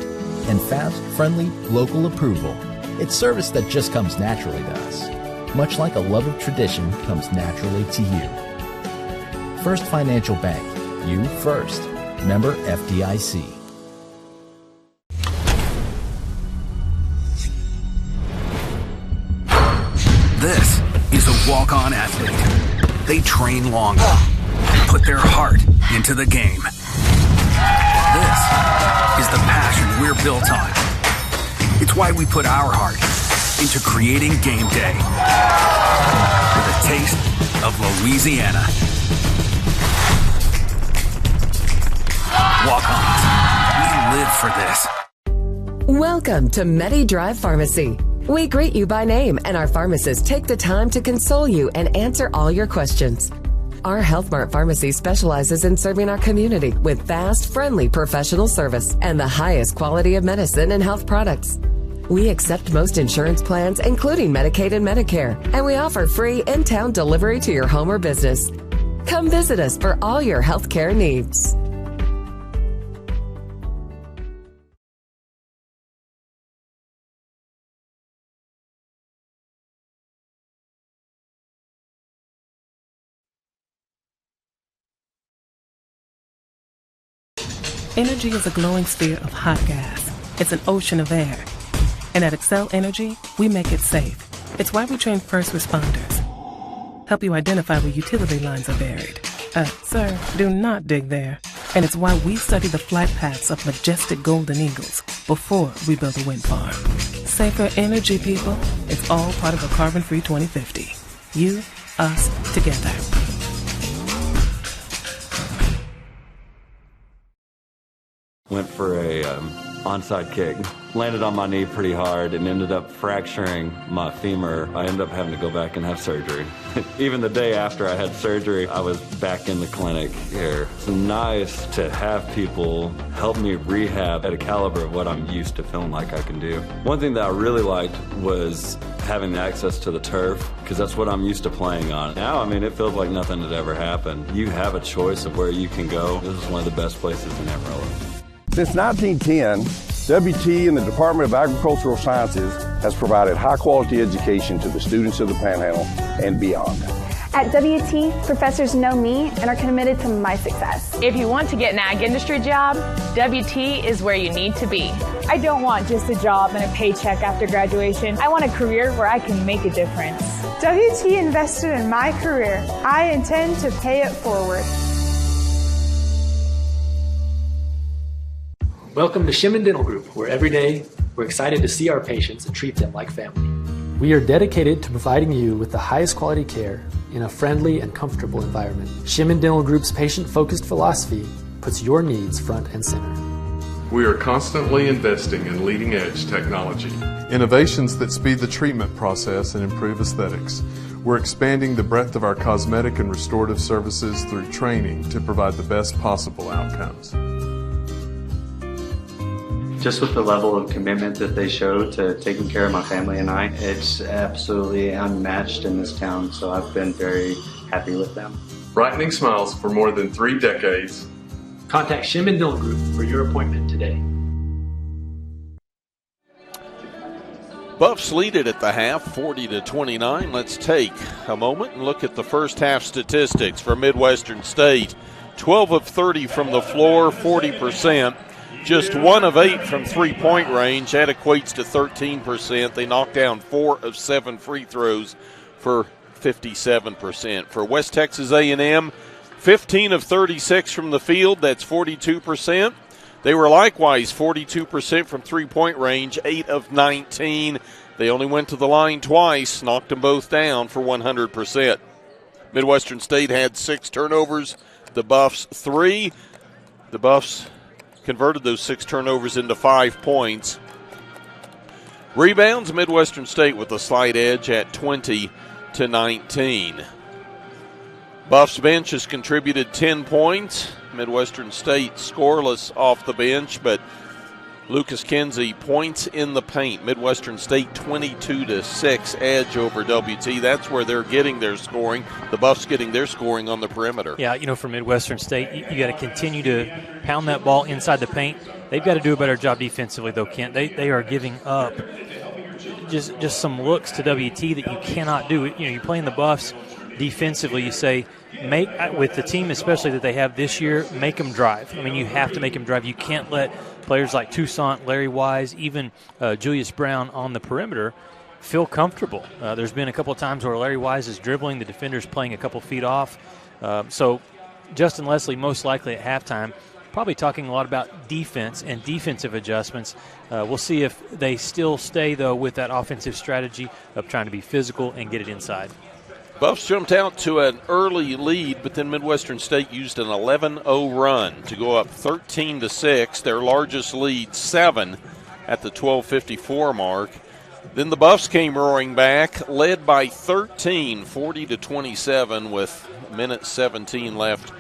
T: and fast, friendly, local approval. It's service that just comes naturally to us, much like a love of tradition comes naturally to you. First Financial Bank, you first. Member FDIC.
U: This is a walk-on athlete. They train longer and put their heart into the game. This is the passion we're built on. It's why we put our heart into creating game day with a taste of Louisiana. Walk-ons, we live for this.
V: Welcome to MediDrive Pharmacy. We greet you by name, and our pharmacists take the time to console you and answer all your questions. Our Health Mart Pharmacy specializes in serving our community with fast, friendly professional service and the highest quality of medicine and health products. We accept most insurance plans, including Medicaid and Medicare, and we offer free in-town delivery to your home or business. Come visit us for all your health care needs.
W: Energy is a glowing sphere of hot gas. It's an ocean of air. And at Excel Energy, we make it safe. It's why we train first responders. Help you identify where utility lines are buried. Sir, do not dig there. And it's why we study the flight paths of majestic golden eagles before we build a wind farm. Safer energy, people. It's all part of a carbon-free 2050. You, us, together.
E: Went for a onside kick. Landed on my knee pretty hard and ended up fracturing my femur. I ended up having to go back and have surgery. Even the day after I had surgery, I was back in the clinic here. It's nice to have people help me rehab at a caliber of what I'm used to feeling like I can do. One thing that I really liked was having access to the turf, because that's what I'm used to playing on. Now, I mean, it feels like nothing had ever happened. You have a choice of where you can go. This is one of the best places in Amarillo.
N: Since 1910, WT and the Department of Agricultural Sciences has provided high-quality education to the students of the Panhandle and beyond.
O: At WT, professors know me and are committed to my success.
P: If you want to get an ag industry job, WT is where you need to be.
Q: I don't want just a job and a paycheck after graduation. I want a career where I can make a difference.
R: WT invested in my career. I intend to pay it forward.
D: Welcome to Shimon Dental Group, where every day we're excited to see our patients and treat them like family. We are dedicated to providing you with the highest quality care in a friendly and comfortable environment. Shimon Dental Group's patient-focused philosophy puts your needs front and center.
F: We are constantly investing in leading-edge technology. Innovations that speed the treatment process and improve aesthetics. We're expanding the breadth of our cosmetic and restorative services through training to provide the best possible outcomes.
G: Just with the level of commitment that they show to taking care of my family and I, it's absolutely unmatched in this town, so I've been very happy with them.
F: Brightening smiles for more than 3 decades.
D: Contact Shimon Dental Group for your appointment today.
A: Buffs lead it at the half, 40-29. Let's take a moment and look at the first half statistics for Midwestern State. 12 of 30 from the floor, 40%. Just 1 of 8 from three-point range. That equates to 13%. They knocked down 4 of 7 free throws for 57%. For West Texas A&M, 15 of 36 from the field. That's 42%. They were likewise 42% from three-point range, 8 of 19. They only went to the line twice, knocked them both down for 100%. Midwestern State had 6 turnovers. The Buffs 3. The Buffs converted those 6 turnovers into 5 points. Rebounds, Midwestern State with a slight edge at 20-19. Buffs bench has contributed 10 points. Midwestern State scoreless off the bench, but Lucas Kinsey points in the paint. Midwestern State 22-6 edge over WT. That's where they're getting their scoring. The Buffs getting their scoring on the perimeter.
B: Yeah, for Midwestern State, you got to continue to pound that ball inside the paint. They've got to do a better job defensively, though, Kent. They are giving up just some looks to WT that you cannot do. You're playing the Buffs defensively. You say, with the team especially that they have this year, make them drive. You have to make them drive. You can't let players like Toussaint, Larry Wise, even Julius Brown on the perimeter feel comfortable. There's been a couple of times where Larry Wise is dribbling, the defender's playing a couple feet off. So Justin Leslie most likely at halftime probably talking a lot about defense and defensive adjustments. We'll see if they still stay, though, with that offensive strategy of trying to be physical and get it inside.
A: Buffs jumped out to an early lead, but then Midwestern State used an 11-0 run to go up 13-6, their largest lead, 7 at the 12:54 mark. Then the Buffs came roaring back, led by 13, 40-27, with minute 17 left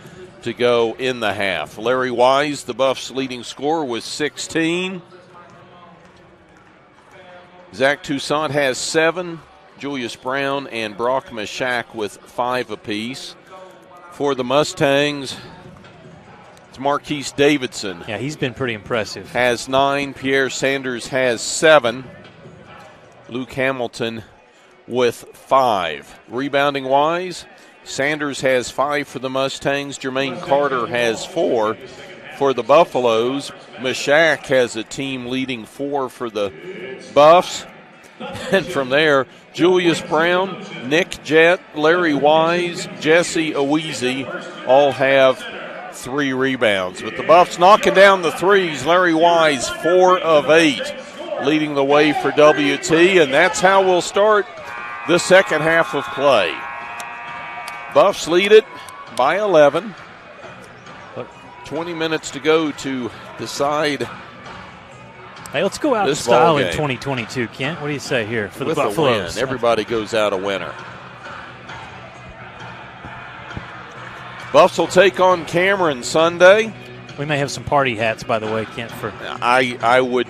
A: to go in the half. Larry Wise, the Buffs' leading scorer, was 16. Zach Toussaint has 7. Julius Brown and Brock Mashak with 5 apiece. For the Mustangs, it's Marquise Davidson.
B: Yeah, he's been pretty impressive.
A: Has 9. Pierre Sanders has 7. Luke Hamilton with 5. Rebounding wise, Sanders has 5 for the Mustangs. Jermaine Carter has 4 for the Buffaloes. Mashak has a team leading 4 for the Buffs. And from there, Julius Brown, Nick Jett, Larry Wise, Jesse Aweezy all have 3 rebounds. But the Buffs knocking down the threes. Larry Wise, 4 of 8, leading the way for WT, and that's how we'll start the second half of play. Buffs lead it by 11. 20 minutes to go to decide.
B: Hey, let's go out in style in 2022, Kent. What do you say here for the Buffaloes?
A: Everybody goes out a winner. Buffs will take on Cameron Sunday.
B: We may have some party hats, by the way, Kent.
A: I would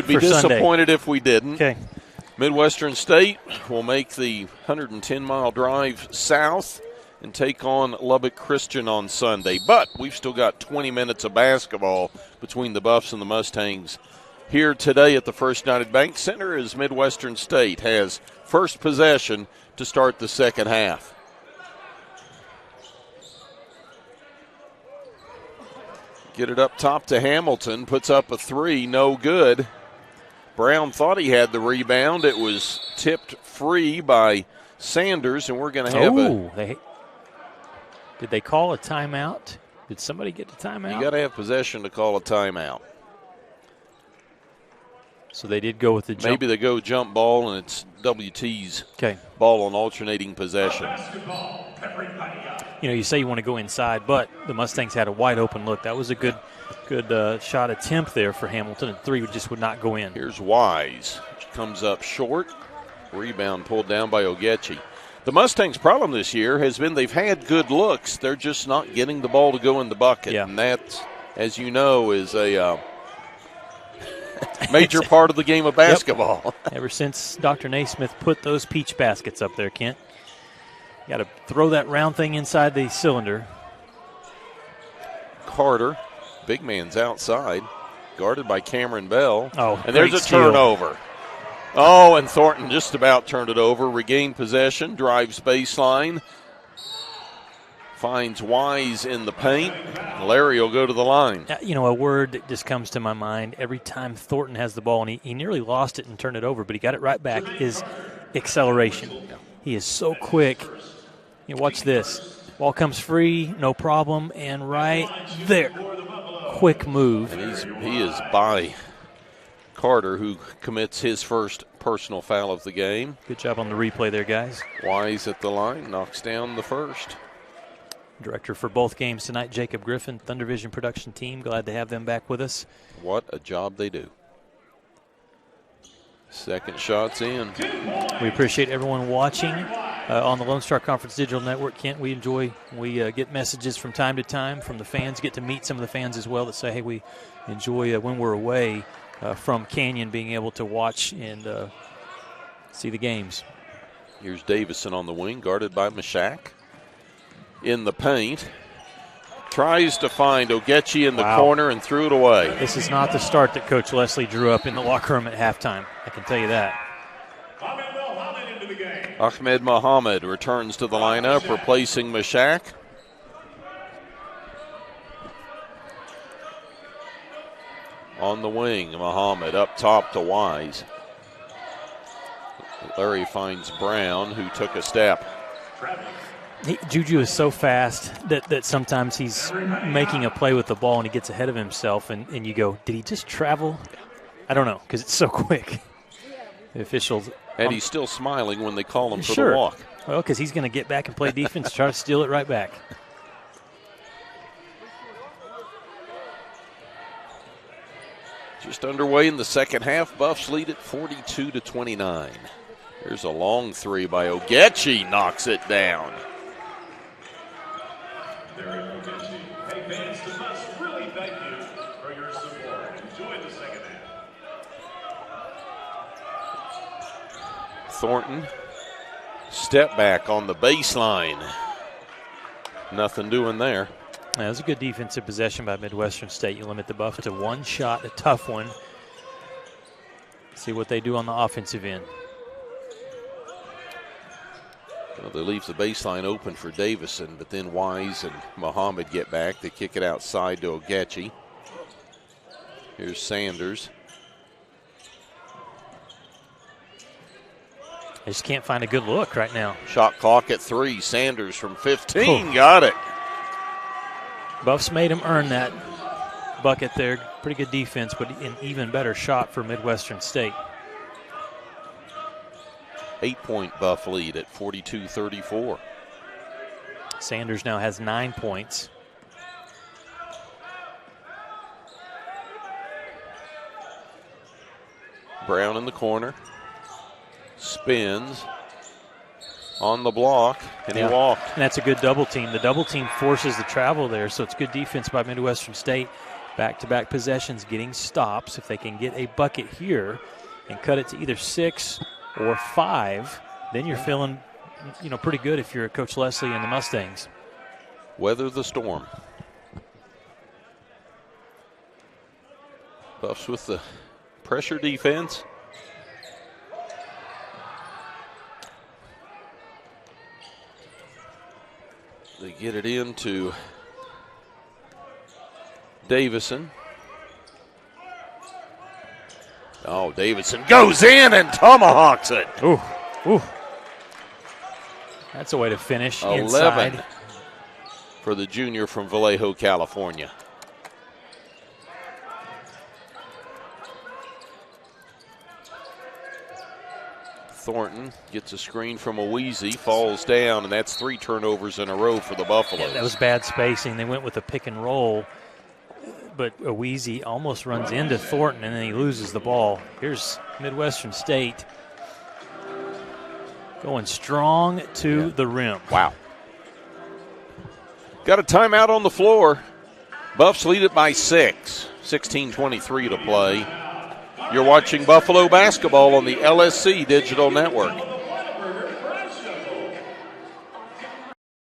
A: be disappointed
B: Sunday
A: if we didn't.
B: Okay.
A: Midwestern State will make the 110-mile drive south and take on Lubbock Christian on Sunday. But we've still got 20 minutes of basketball between the Buffs and the Mustangs here today at the First United Bank Center as Midwestern State has first possession to start the second half. Get it up top to Hamilton, puts up a 3, no good. Brown thought he had the rebound. It was tipped free by Sanders, and we're going to have
B: Did they call a timeout? Did somebody get the timeout?
A: You got to have possession to call a timeout.
B: So they did go with the jump.
A: Maybe they go jump ball, and it's WT's ball on alternating possession.
B: You say you want to go inside, but the Mustangs had a wide open look. That was a good shot attempt there for Hamilton, and 3 just would not go in.
A: Here's Wise, which comes up short. Rebound pulled down by Ogechi. The Mustangs' problem this year has been they've had good looks. They're just not getting the ball to go in the bucket.
B: Yeah.
A: And that, as you know, is a major part of the game of basketball.
B: Yep. Ever since Dr. Naismith put those peach baskets up there, Kent. You got to throw that round thing inside the cylinder.
A: Carter, big man's outside, guarded by Cameron Bell.
B: Oh,
A: and there's a turnover. Oh, and Thornton just about turned it over. Regained possession, drives baseline. Finds Wise in the paint. Larry will go to the line.
B: A word that just comes to my mind every time Thornton has the ball, and he nearly lost it and turned it over, but he got it right back, is acceleration. He is so quick. Watch this. Ball comes free, no problem, and right there. Quick move.
A: And he is by Carter, who commits his first personal foul of the game.
B: Good job on the replay there, guys.
A: Wise at the line, knocks down the first.
B: Director for both games tonight, Jacob Griffin, Thunder Vision production team. Glad to have them back with us.
A: What a job they do. Second shot's in.
B: We appreciate everyone watching on the Lone Star Conference Digital Network. Kent, we get messages from time to time from the fans, get to meet some of the fans as well that say, hey, we enjoy when we're away from Canyon being able to watch and see the games.
A: Here's Davison on the wing, guarded by Mashak. In the paint. Tries to find Ogechi in the corner and threw it away.
B: This is not the start that Coach Leslie drew up in the locker room at halftime. I can tell you that.
A: Ahmed Mohammed returns to the lineup, replacing Mashak. On the wing, Mohammed up top to Wise. Larry finds Brown, who took a step.
B: Juju is so fast that sometimes he's making a play with the ball and he gets ahead of himself, and you go, did he just travel? I don't know, because it's so quick. The officials.
A: And he's still smiling when they call him for
B: the
A: walk.
B: Well, because he's going to get back and play defense, try to steal it right back.
A: Just underway in the second half. Buffs lead at 42-29. There's a long 3 by Ogechi, knocks it down.
C: Hey, fans, the Buffs really thank you for your support. Enjoy the second half.
A: Thornton, step back on the baseline. Nothing doing there.
B: That was a good defensive possession by Midwestern State. You limit the Buffs to one shot, a tough one. See what they do on the offensive end.
A: Well, they leave the baseline open for Davison, but then Wise and Muhammad get back. They kick it outside to Ogechi. Here's Sanders.
B: I just can't find a good look right now.
A: Shot clock at 3. Sanders from 15 got it.
B: Buffs made him earn that bucket there. Pretty good defense, but an even better shot for Midwestern State.
A: 8-point Buff lead at 42-34.
B: Sanders now has 9 points.
A: Brown in the corner. Spins on the block, and he walked.
B: And that's a good double team. The double team forces the travel there, so it's good defense by Midwestern State. Back-to-back possessions, getting stops. If they can get a bucket here and cut it to either 6 or 5, then you're feeling, pretty good if you're Coach Leslie and the Mustangs.
A: Weather the storm. Buffs with the pressure defense. They get it into Davison. Oh, Davison goes in and tomahawks it.
B: Ooh, ooh. That's a way to finish
A: 11
B: inside.
A: For the junior from Vallejo, California. Thornton gets a screen from Oweezy, falls down, and that's 3 turnovers in a row for the Buffaloes.
B: Yeah, that was bad spacing. They went with a pick and roll, but Oweezy almost runs into Thornton, and then he loses the ball. Here's Midwestern State going strong to the rim.
A: Wow. Got a timeout on the floor. Buffs lead it by 6. 16:23 to play. You're watching Buffalo basketball on the LSC Digital Network.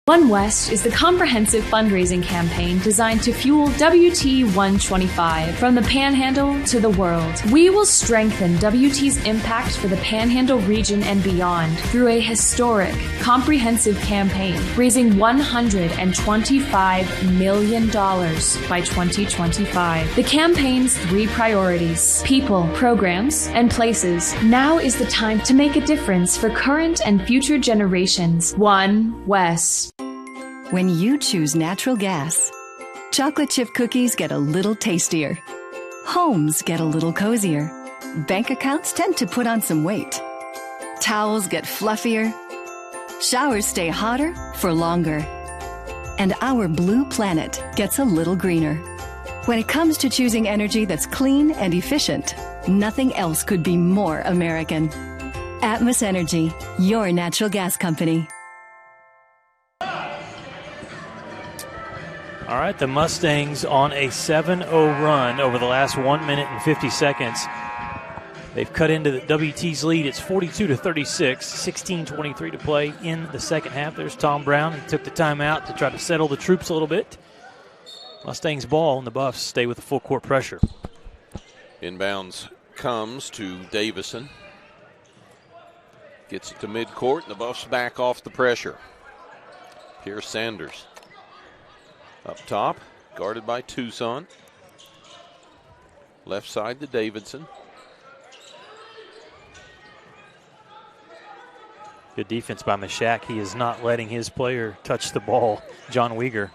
H: One West is the comprehensive fundraising campaign designed to fuel WT 125 from the Panhandle to the world. We will strengthen WT's impact for the Panhandle region and beyond through a historic, comprehensive campaign, raising $125 million by 2025. The campaign's 3 priorities: people, programs, and places. Now is the time to make a difference for current and future generations. One West.
I: When you choose natural gas, chocolate chip cookies get a little tastier. Homes get a little cozier. Bank accounts tend to put on some weight. Towels get fluffier. Showers stay hotter for longer. And our blue planet gets a little greener. When it comes to choosing energy that's clean and efficient, nothing else could be more American. Atmos Energy, your natural gas company.
B: All right, the Mustangs on a 7-0 run over the last 1 minute and 50 seconds. They've cut into the WT's lead. It's 42-36, 16:23 to play in the second half. There's Tom Brown. He took the timeout to try to settle the troops a little bit. Mustangs ball, and the Buffs stay with the full court pressure.
A: Inbounds comes to Davison. Gets it to midcourt, and the Buffs back off the pressure. Here's Sanders. Up top, guarded by Tucson. Left side to Davidson.
B: Good defense by Mishak. He is not letting his player touch the ball, John Uyghur.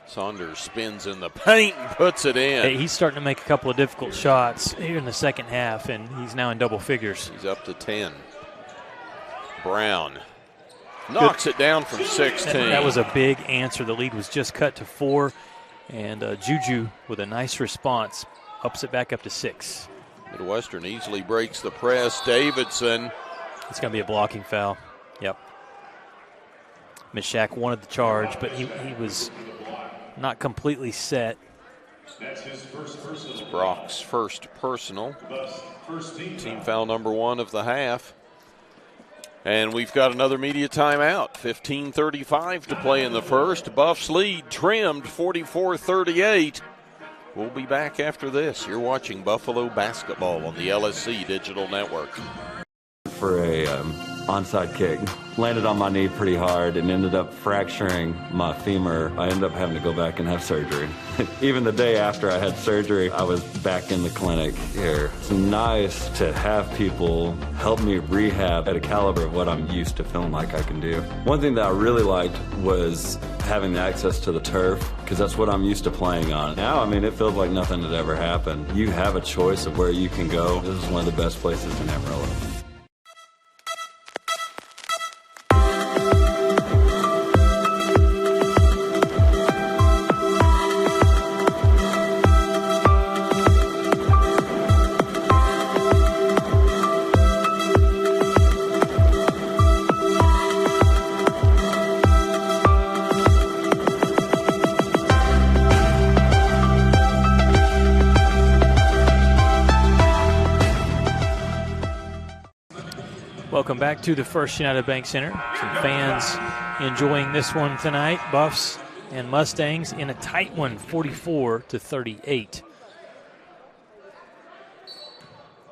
A: Saunders spins in the paint and puts it in.
B: Hey, he's starting to make a couple of difficult shots here in the second half, and he's now in double figures.
A: He's up to 10. Brown knocks it down from 16.
B: That was a big answer. The lead was just cut to 4, and Juju with a nice response ups it back up to 6.
A: Midwestern easily breaks the press. Davidson.
B: It's going to be a blocking foul. Yep. Mishak wanted the charge, but he was not completely set.
A: It's Brock's first personal. Team foul number 1 of the half. And we've got another media timeout. 15:35 to play in the first. Buffs lead trimmed 44-38. We'll be back after this. You're watching Buffalo basketball on the LSC Digital Network.
E: For a onside kick. Landed on my knee pretty hard and ended up fracturing my femur. I ended up having to go back and have surgery. Even the day after I had surgery, I was back in the clinic here. It's nice to have people help me rehab at a caliber of what I'm used to feeling like I can do. One thing that I really liked was having the access to the turf, because that's what I'm used to playing on. Now, I mean, it feels like nothing had ever happened. You have a choice of where you can go. This is one of the best places in Amarillo.
B: Welcome back to the First United Bank Center. Some fans enjoying this one tonight. Buffs and Mustangs in a tight one, 44-38.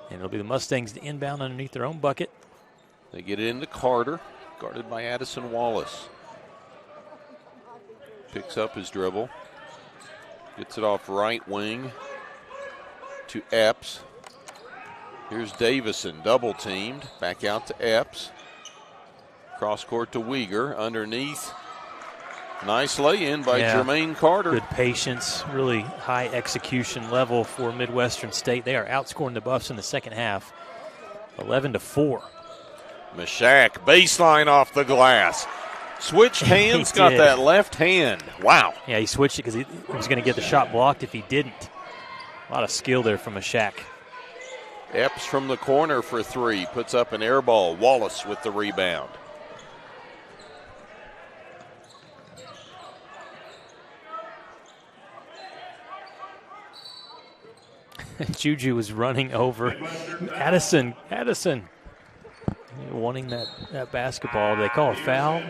B: And it'll be the Mustangs to inbound underneath their own bucket.
A: They get it into Carter, guarded by Addison Wallace. Picks up his dribble. Gets it off right wing to Epps. Here's Davison, double teamed. Back out to Epps. Cross court to Uyghur. Underneath. Nice lay-in by Jermaine Carter.
B: Good patience, really high execution level for Midwestern State. They are outscoring the Buffs in the second half, 11-4.
A: Mashak, baseline off the glass. Switched hands, got that left hand. Wow.
B: Yeah, he switched it because he was going to get the shot blocked if he didn't. A lot of skill there from Mashak.
A: Epps from the corner for three. Puts up an air ball. Wallace with the rebound.
B: Juju was running over Addison. Wanting that basketball. They call a foul.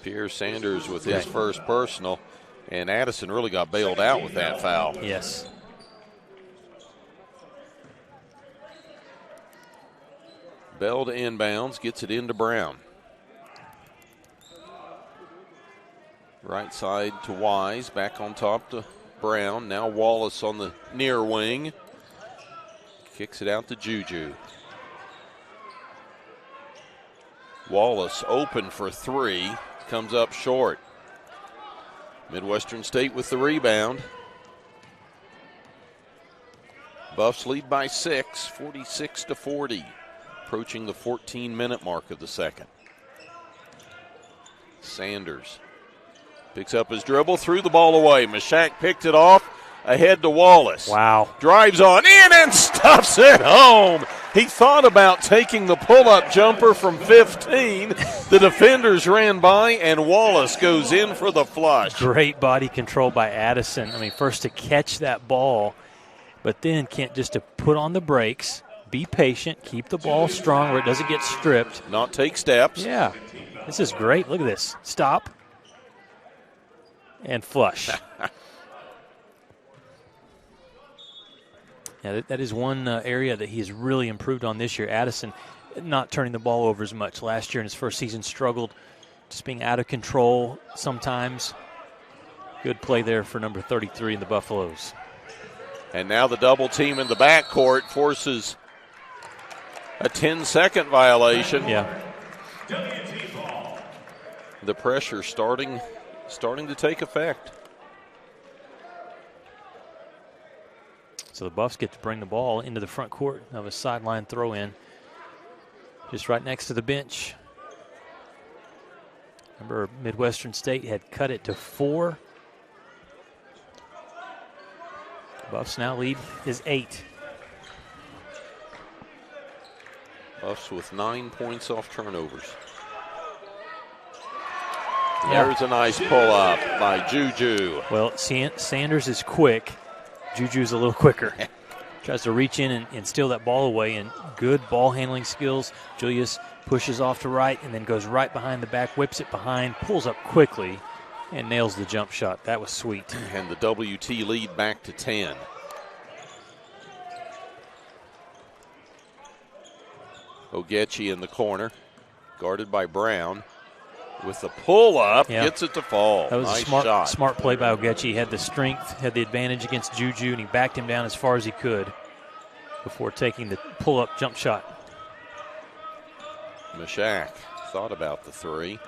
A: Pierre Sanders with his first personal. And Addison really got bailed out with that foul.
B: Yes.
A: Bell to inbounds, gets it into Brown. Right side to Wise, back on top to Brown. Now Wallace on the near wing. Kicks it out to Juju. Wallace open for three, comes up short. Midwestern State with the rebound. Buffs lead by 6, 46-40. Approaching the 14-minute mark of the second. Sanders picks up his dribble, threw the ball away. Mashak picked it off, ahead to Wallace.
B: Wow.
A: Drives on in and stuffs it home. He thought about taking the pull-up jumper from 15. The defenders ran by, and Wallace goes in for the flush.
B: Great body control by Addison. I mean, first to catch that ball, but then can't just to put on the brakes. Be patient, keep the ball strong where it doesn't get stripped.
A: Not take steps.
B: Yeah, this is great. Look at this. Stop and flush. Yeah, that is one area that he has really improved on this year. Addison not turning the ball over as much. Last year in his first season struggled, just being out of control sometimes. Good play there for number 33 in the Buffaloes.
A: And now the double team in the backcourt forces a 10-second violation.
B: Yeah.
A: The pressure starting to take effect.
B: So the Buffs get to bring the ball into the front court of a sideline throw-in, just right next to the bench. Remember, Midwestern State had cut it to 4. Buffs now lead is 8.
A: Buffs with 9 points off turnovers.
B: Yeah.
A: There's a nice pull-up by Juju.
B: Well, Sanders is quick. Juju's a little quicker. Tries to reach in and steal that ball away, and good ball handling skills. Julius pushes off to right and then goes right behind the back, whips it behind, pulls up quickly, and nails the jump shot. That was sweet.
A: And the WT lead back to 10. Ogechi in the corner. Guarded by Brown. With the pull-up, gets it to fall.
B: That was
A: nice
B: a smart play by Ogechi. He had the strength, had the advantage against Juju, and he backed him down as far as he could before taking the pull-up jump shot.
A: Mashak thought about the three.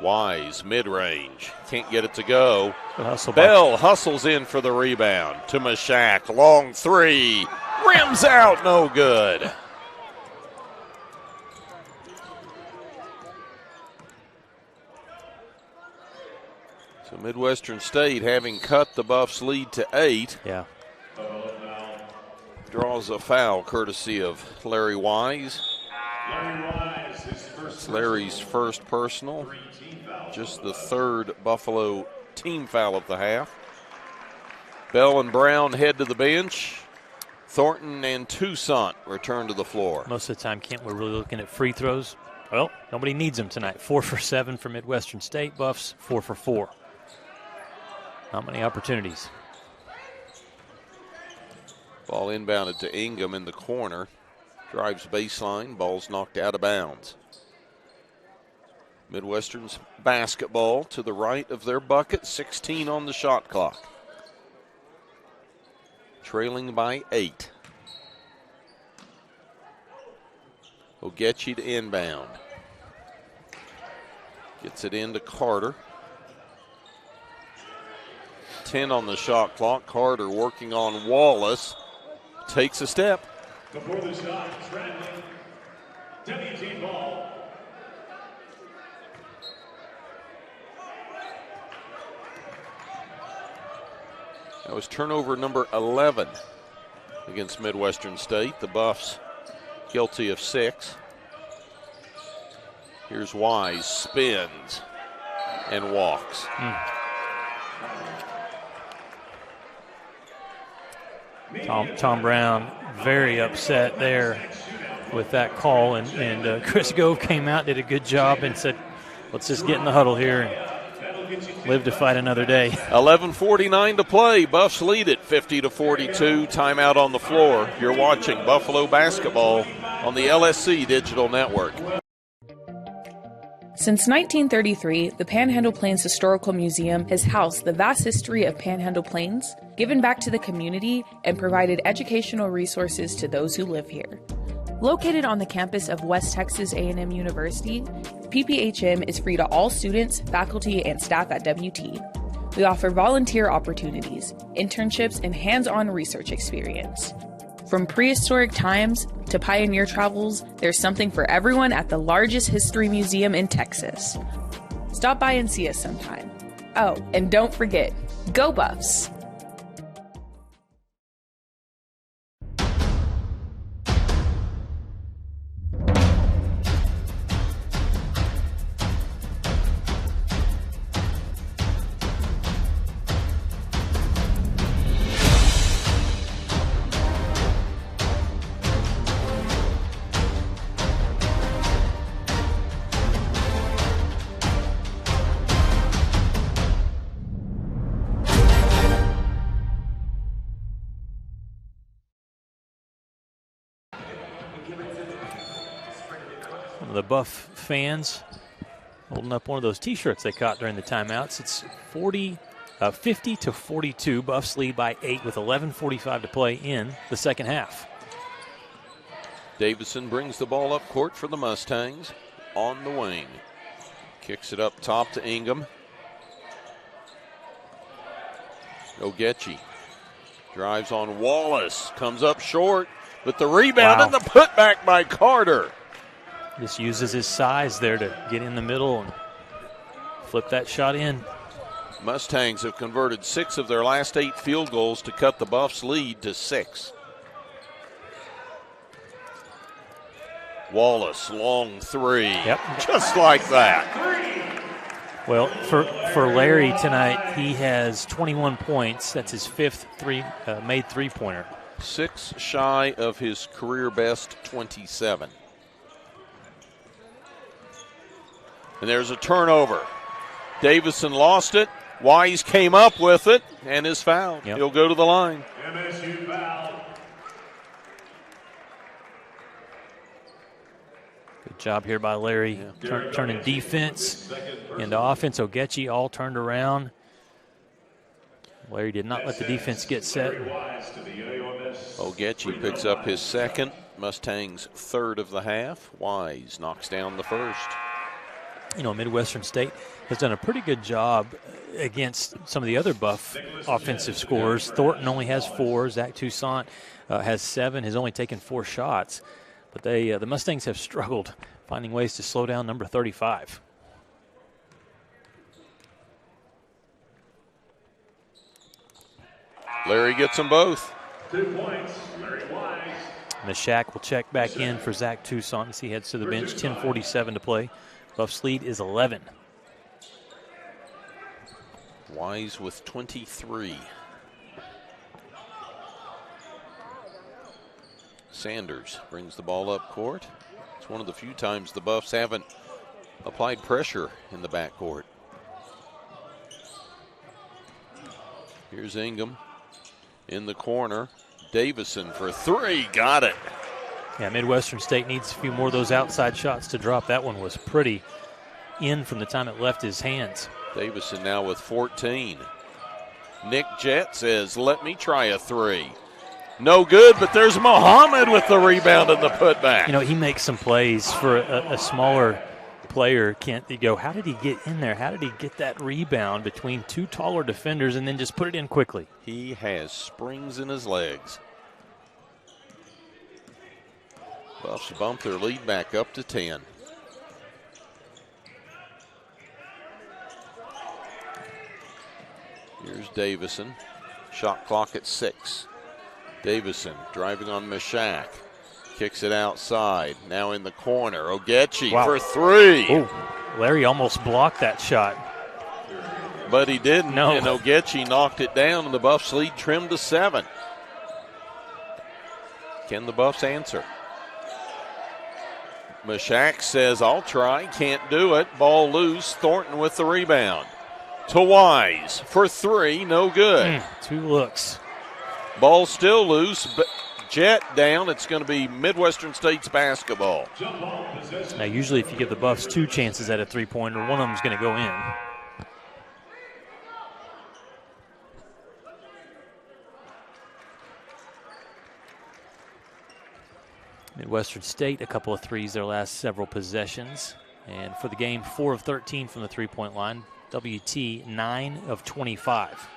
A: Wise, mid-range. Can't get it to go. Bell hustles in for the rebound to Mashak. Long three. Rims out, no good. So Midwestern State, having cut the Buffs' lead to 8, draws a foul courtesy of Larry Wise. It's Larry's first personal, just the third Buffalo team foul of the half. Bell and Brown head to the bench. Thornton and Toussaint return to the floor.
B: Most of the time, Kent, we're really looking at free throws. Well, nobody needs them tonight. 4 for 7 for Midwestern State. Buffs, 4 for 4. Not many opportunities.
A: Ball inbounded to Ingham in the corner. Drives baseline. Ball's knocked out of bounds. Midwestern's basketball to the right of their bucket. 16 on the shot clock. Trailing by 8. Ogechi to inbound. Gets it into Carter. 10 on the shot clock. Carter working on Wallace. Takes a step.
C: Before the shot, traveling, WT ball.
A: That was turnover number 11 against Midwestern State. The Buffs guilty of 6. Here's Wise, spins and walks.
B: Tom Brown very upset there with that call, and Chris Gove came out, did a good job, and said, let's just get in the huddle here and live to fight another day.
A: 11:49 to play. Buffs lead it 50-42. Timeout on the floor. You're watching Buffalo basketball on the LSC Digital Network.
J: Since 1933, the Panhandle Plains Historical Museum has housed the vast history of Panhandle Plains, given back to the community, and provided educational resources to those who live here. Located on the campus of West Texas A&M University, PPHM is free to all students, faculty, and staff at WT. We offer volunteer opportunities, internships, and hands-on research experience. From prehistoric times to pioneer travels, there's something for everyone at the largest history museum in Texas. Stop by and see us sometime. Oh, and don't forget, go Buffs!
B: The Buff fans holding up one of those T-shirts they caught during the timeouts. It's 50-42. Buffs lead by 8 with 11:45 to play in the second half.
A: Davison brings the ball up court for the Mustangs on the wing. Kicks it up top to Ingham. Ogechi drives on Wallace. Comes up short with the rebound and the putback by Carter.
B: Just uses his size there to get in the middle and flip that shot in.
A: Mustangs have converted 6 of their last 8 field goals to cut the Buffs' lead to 6. Wallace, long three.
B: Yep.
A: Just like that.
B: Well, for Larry tonight, he has 21 points. That's his 5th made three-pointer.
A: 6 shy of his career best 27. And there's a turnover. Davison lost it. Wise came up with it and is fouled. He'll go to the line.
C: MSU foul.
B: Good job here by Larry, turning defense into offense. Ogechi all turned around. Larry did not let the defense get set.
A: Ogechi picks up his second. Mustangs' third of the half. Wise knocks down the first.
B: You know, Midwestern State has done a pretty good job against some of the other Buff offensive scorers. Thornton only has 4. Zach Toussaint has 7, has only taken 4 shots. But the Mustangs have struggled finding ways to slow down number 35.
A: Larry gets them both.
C: 2 points, Larry Wise.
B: Mishak will check back in for Zach Toussaint as he heads to the bench. 10:47 to play. Buff's lead is 11.
A: Wise with 23. Sanders brings the ball up court. It's one of the few times the Buffs haven't applied pressure in the backcourt. Here's Ingham in the corner. Davison for 3, got it.
B: Yeah, Midwestern State needs a few more of those outside shots to drop. That one was pretty in from the time it left his hands.
A: Davison now with 14. Nick Jett says, let me try a 3. No good, but there's Muhammad with the rebound and the putback.
B: You know, he makes some plays for a smaller player. Can't you go, how did he get in there? How did he get that rebound between 2 taller defenders and then just put it in quickly?
A: He has springs in his legs. Buffs bump their lead back up to 10. Here's Davison. Shot clock at 6. Davison driving on Mishak. Kicks it outside. Now in the corner. Ogechi for 3.
B: Ooh, Larry almost blocked that shot.
A: But he didn't.
B: No.
A: And Ogechi knocked it down, and the Buffs lead trimmed to 7. Can the Buffs answer? Mishak says, I'll try. Can't do it. Ball loose. Thornton with the rebound. To Wise for 3. No good.
B: 2 looks.
A: Ball still loose, but Jet down. It's going to be Midwestern State's basketball.
B: Now, usually if you give the Buffs 2 chances at a three-pointer, one of them is going to go in. Midwestern State, a couple of threes their last several possessions. And for the game, 4 of 13 from the three-point line. WT, 9 of 25.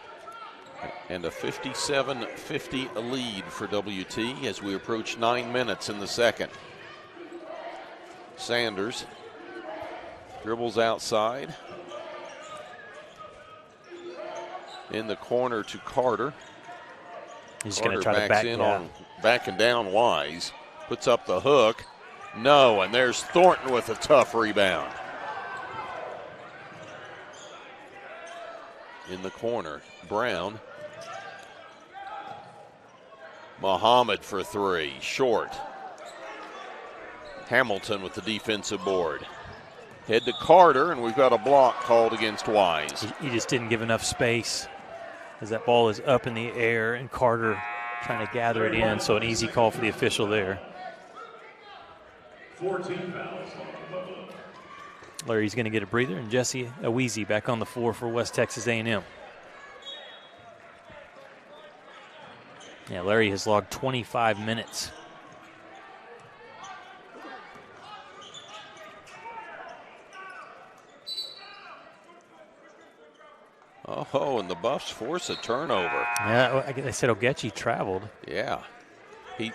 A: And a 57-50 lead for WT as we approach 9 minutes in the second. Sanders dribbles outside. In the corner to Carter.
B: He's going to try to back in
A: on backing down Wise. Puts up the hook. No, and there's Thornton with a tough rebound. In the corner, Brown. Muhammad for 3, short. Hamilton with the defensive board. Head to Carter, and we've got a block called against Wise.
B: He just didn't give enough space as that ball is up in the air, and Carter trying to gather it in, so an easy call for the official there.
C: 14 fouls.
B: Larry's going to get a breather, and Jesse Aweezy back on the floor for West Texas A&M. Yeah, Larry has logged 25 minutes.
A: Oh, and the Buffs force a turnover.
B: Yeah, I said Ogechi traveled.
A: Yeah. He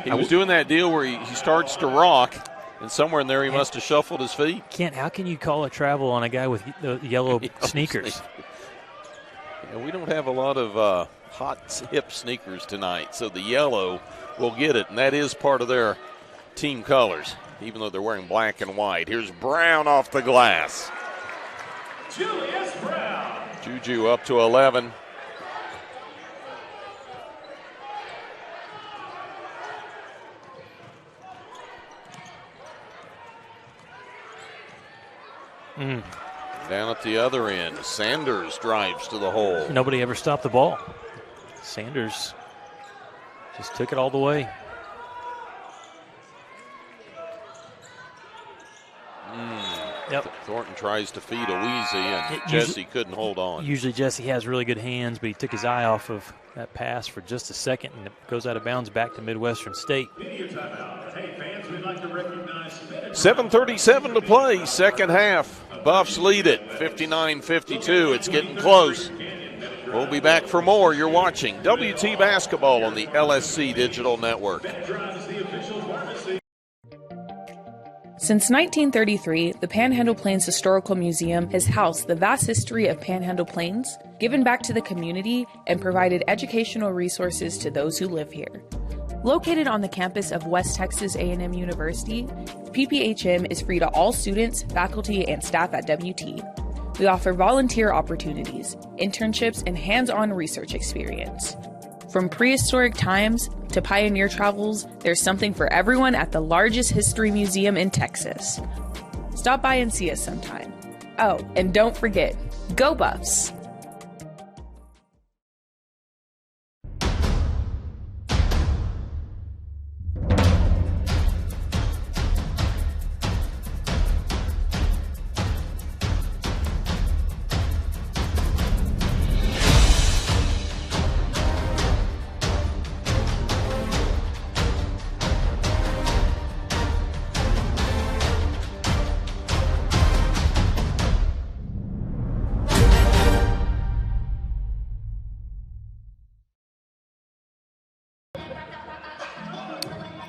A: was doing that deal where he starts to rock, and somewhere in there he must have shuffled his feet.
B: How can you call a travel on a guy with the yellow sneakers?
A: Yeah, we don't have a lot of hot hip sneakers tonight, so the yellow will get it, and that is part of their team colors, even though they're wearing black and white. Here's Brown off the glass.
C: Julius Brown.
A: Juju up to 11. Down at the other end, Sanders drives to the hole.
B: Nobody ever stopped the ball. Sanders just took it all the way. Yep.
A: Thornton tries to feed Oweezy, and Jesse couldn't hold on.
B: Usually Jesse has really good hands, but he took his eye off of that pass for just a second, and it goes out of bounds back to Midwestern State.
A: 7:37 to play, second half. Buffs lead it, 59-52. It's getting close. We'll be back for more. You're watching WT Basketball on the LSC Digital Network.
J: Since 1933, the Panhandle Plains Historical Museum has housed the vast history of Panhandle Plains, given back to the community, and provided educational resources to those who live here. Located on the campus of West Texas A&M University, PPHM is free to all students, faculty, and staff at WT. We offer volunteer opportunities, internships, and hands-on research experience. From prehistoric times to pioneer travels, there's something for everyone at the largest history museum in Texas. Stop by and see us sometime. Oh, and don't forget, go Buffs!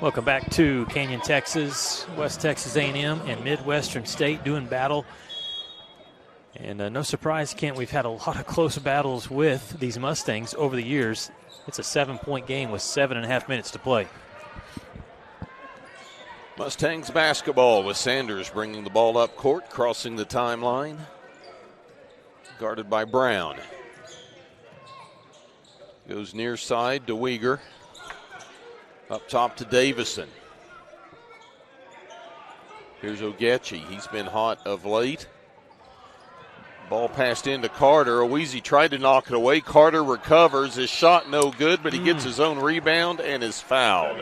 B: Welcome back to Canyon, Texas. West Texas A&M and Midwestern State doing battle. And no surprise, Kent, we've had a lot of close battles with these Mustangs over the years. It's a 7-point game with 7.5 minutes to play.
A: Mustangs basketball with Sanders bringing the ball up court, crossing the timeline. Guarded by Brown. Goes near side to Weegar. Up top to Davison. Here's Ogechi. He's been hot of late. Ball passed into Carter. Oweezy tried to knock it away. Carter recovers. His shot no good, but he gets his own rebound and is fouled.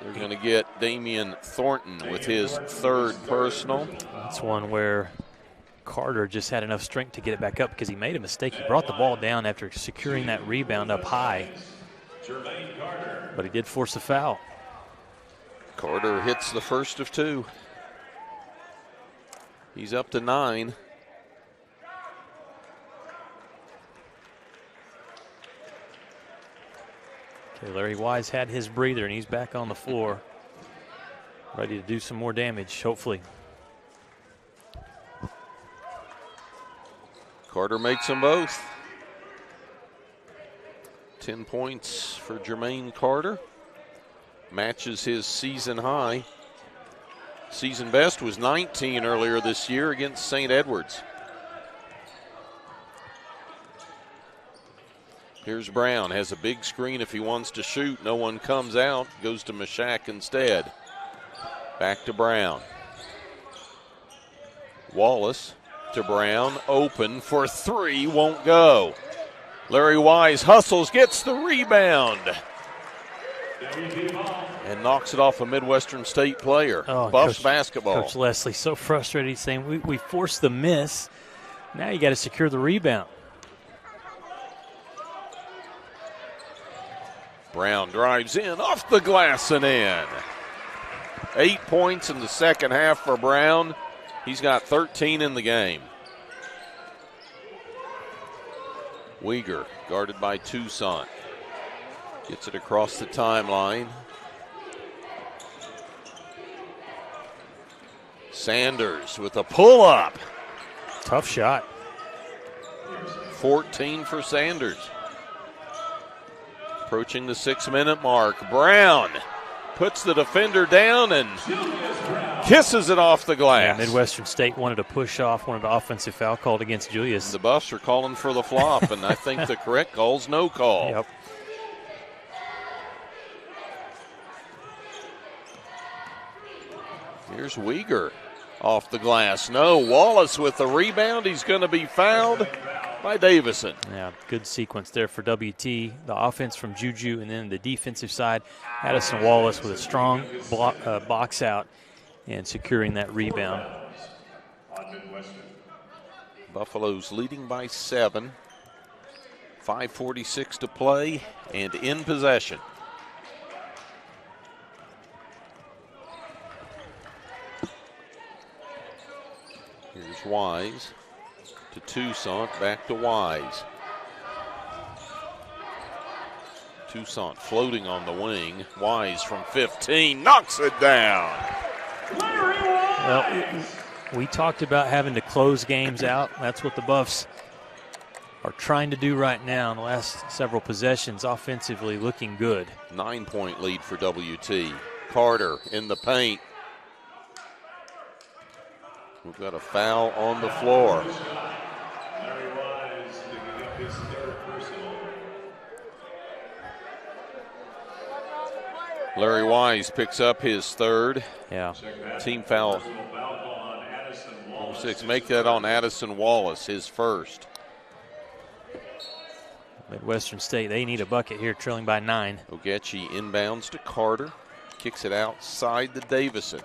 A: They're going to get Damian Thornton with his third personal.
B: That's one where Carter just had enough strength to get it back up because he made a mistake. He brought the ball down after securing that rebound up high, but he did force a foul.
A: Carter hits the first of two. He's up to 9.
B: Okay, Larry Wise had his breather, and he's back on the floor, ready to do some more damage, hopefully.
A: Carter makes them both. 10 points for Jermaine Carter. Matches his season high. Season best was 19 earlier this year against St. Edwards. Here's Brown, has a big screen if he wants to shoot. No one comes out, goes to Mashak instead. Back to Brown. Wallace to Brown, open for three, won't go. Larry Wise hustles, gets the rebound, and knocks it off a Midwestern State player. Buffs basketball.
B: Coach Leslie so frustrated. He's saying, we forced the miss. Now you got to secure the rebound.
A: Brown drives in, off the glass and in. 8 points in the second half for Brown. He's got 13 in the game. Weegar, guarded by Toussaint. Gets it across the timeline. Sanders with a pull-up.
B: Tough shot.
A: 14 for Sanders. Approaching the 6-minute mark. Brown puts the defender down and kisses it off the glass.
B: Yeah, Midwestern State wanted to push off, wanted an offensive foul called against Julius.
A: The Buffs are calling for the flop, and I think the correct call's no call.
B: Yep.
A: Here's Weegar off the glass. No, Wallace with the rebound. He's going to be fouled by Davison.
B: Yeah, good sequence there for WT. The offense from Juju, and then the defensive side, Addison Wallace with a strong box out. and securing that rebound.
C: On Midwestern.
A: Buffalo's leading by 7. 5:46 to play and in possession. Here's Wise to Toussaint, back to Wise. Toussaint floating on the wing. Wise from 15 knocks it down.
B: Well, we talked about having to close games out. That's what the Buffs are trying to do right now in the last several possessions, offensively looking good.
A: 9-point lead for WT. Carter in the paint. We've got a foul on the floor.
C: Larry Wise picking up his third personal.
A: Larry Wise picks up his third.
B: Yeah.
A: Team foul. Number 6. Make that on Addison Wallace, his first.
B: Midwestern State, they need a bucket here, trailing by 9.
A: Ogechi inbounds to Carter. Kicks it outside to Davison.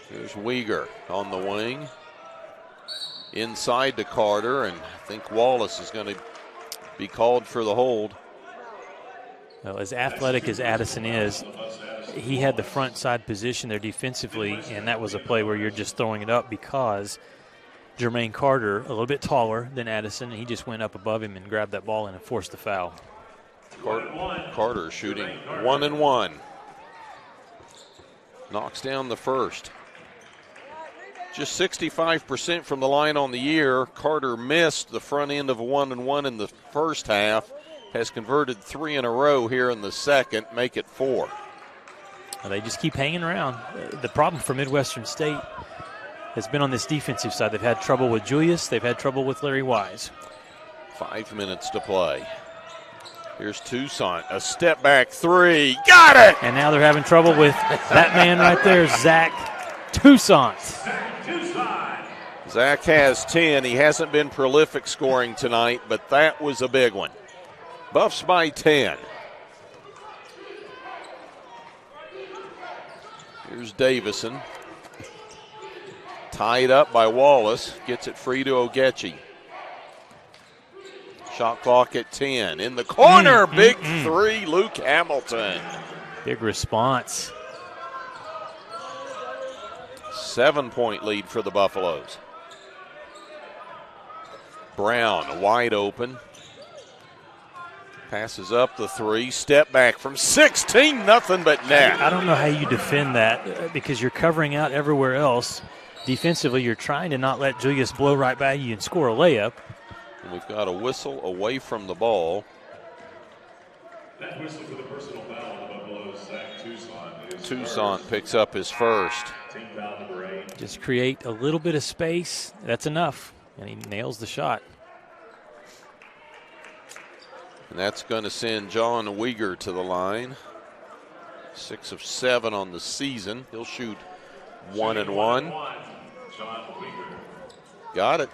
A: Here's Uyghur on the wing. Inside to Carter, and I think Wallace is going to be called for the hold.
B: Well, as athletic as Addison is, he had the front side position there defensively, and that was a play where you're just throwing it up because Jermaine Carter, a little bit taller than Addison, and he just went up above him and grabbed that ball in and forced the foul.
A: Carter shooting 1 and 1. Knocks down the first. Just 65% from the line on the year. Carter missed the front end of a 1 and 1 in the first half. Has converted 3 in a row here in the second, make it 4.
B: Well, they just keep hanging around. The problem for Midwestern State has been on this defensive side. They've had trouble with Julius. They've had trouble with Larry Wise.
A: 5 minutes to play. Here's Toussaint, a step back 3. Got it!
B: And now they're having trouble with that man right there, Zach Toussaint.
A: Zach has 10. He hasn't been prolific scoring tonight, but that was a big one. Buffs by 10. Here's Davison. Tied up by Wallace. Gets it free to Ogechi. Shot clock at 10. In the corner, big 3, Luke Hamilton.
B: Big response.
A: 7-point lead for the Buffaloes. Brown wide open. Passes up the 3. Step back from 16. Nothing but net.
B: I don't know how you defend that because you're covering out everywhere else. Defensively, you're trying to not let Julius blow right by you and score a layup.
A: And we've got a whistle away from the ball.
C: That whistle for the personal foul on the Buffaloes, Zach Toussaint.
A: Toussaint picks up his first.
C: Team foul number 8.
B: Just create a little bit of space. That's enough. And he nails the shot.
A: And that's going to send John Uyghur to the line. 6 of 7 on the season. He'll shoot 1 and 1. Got it.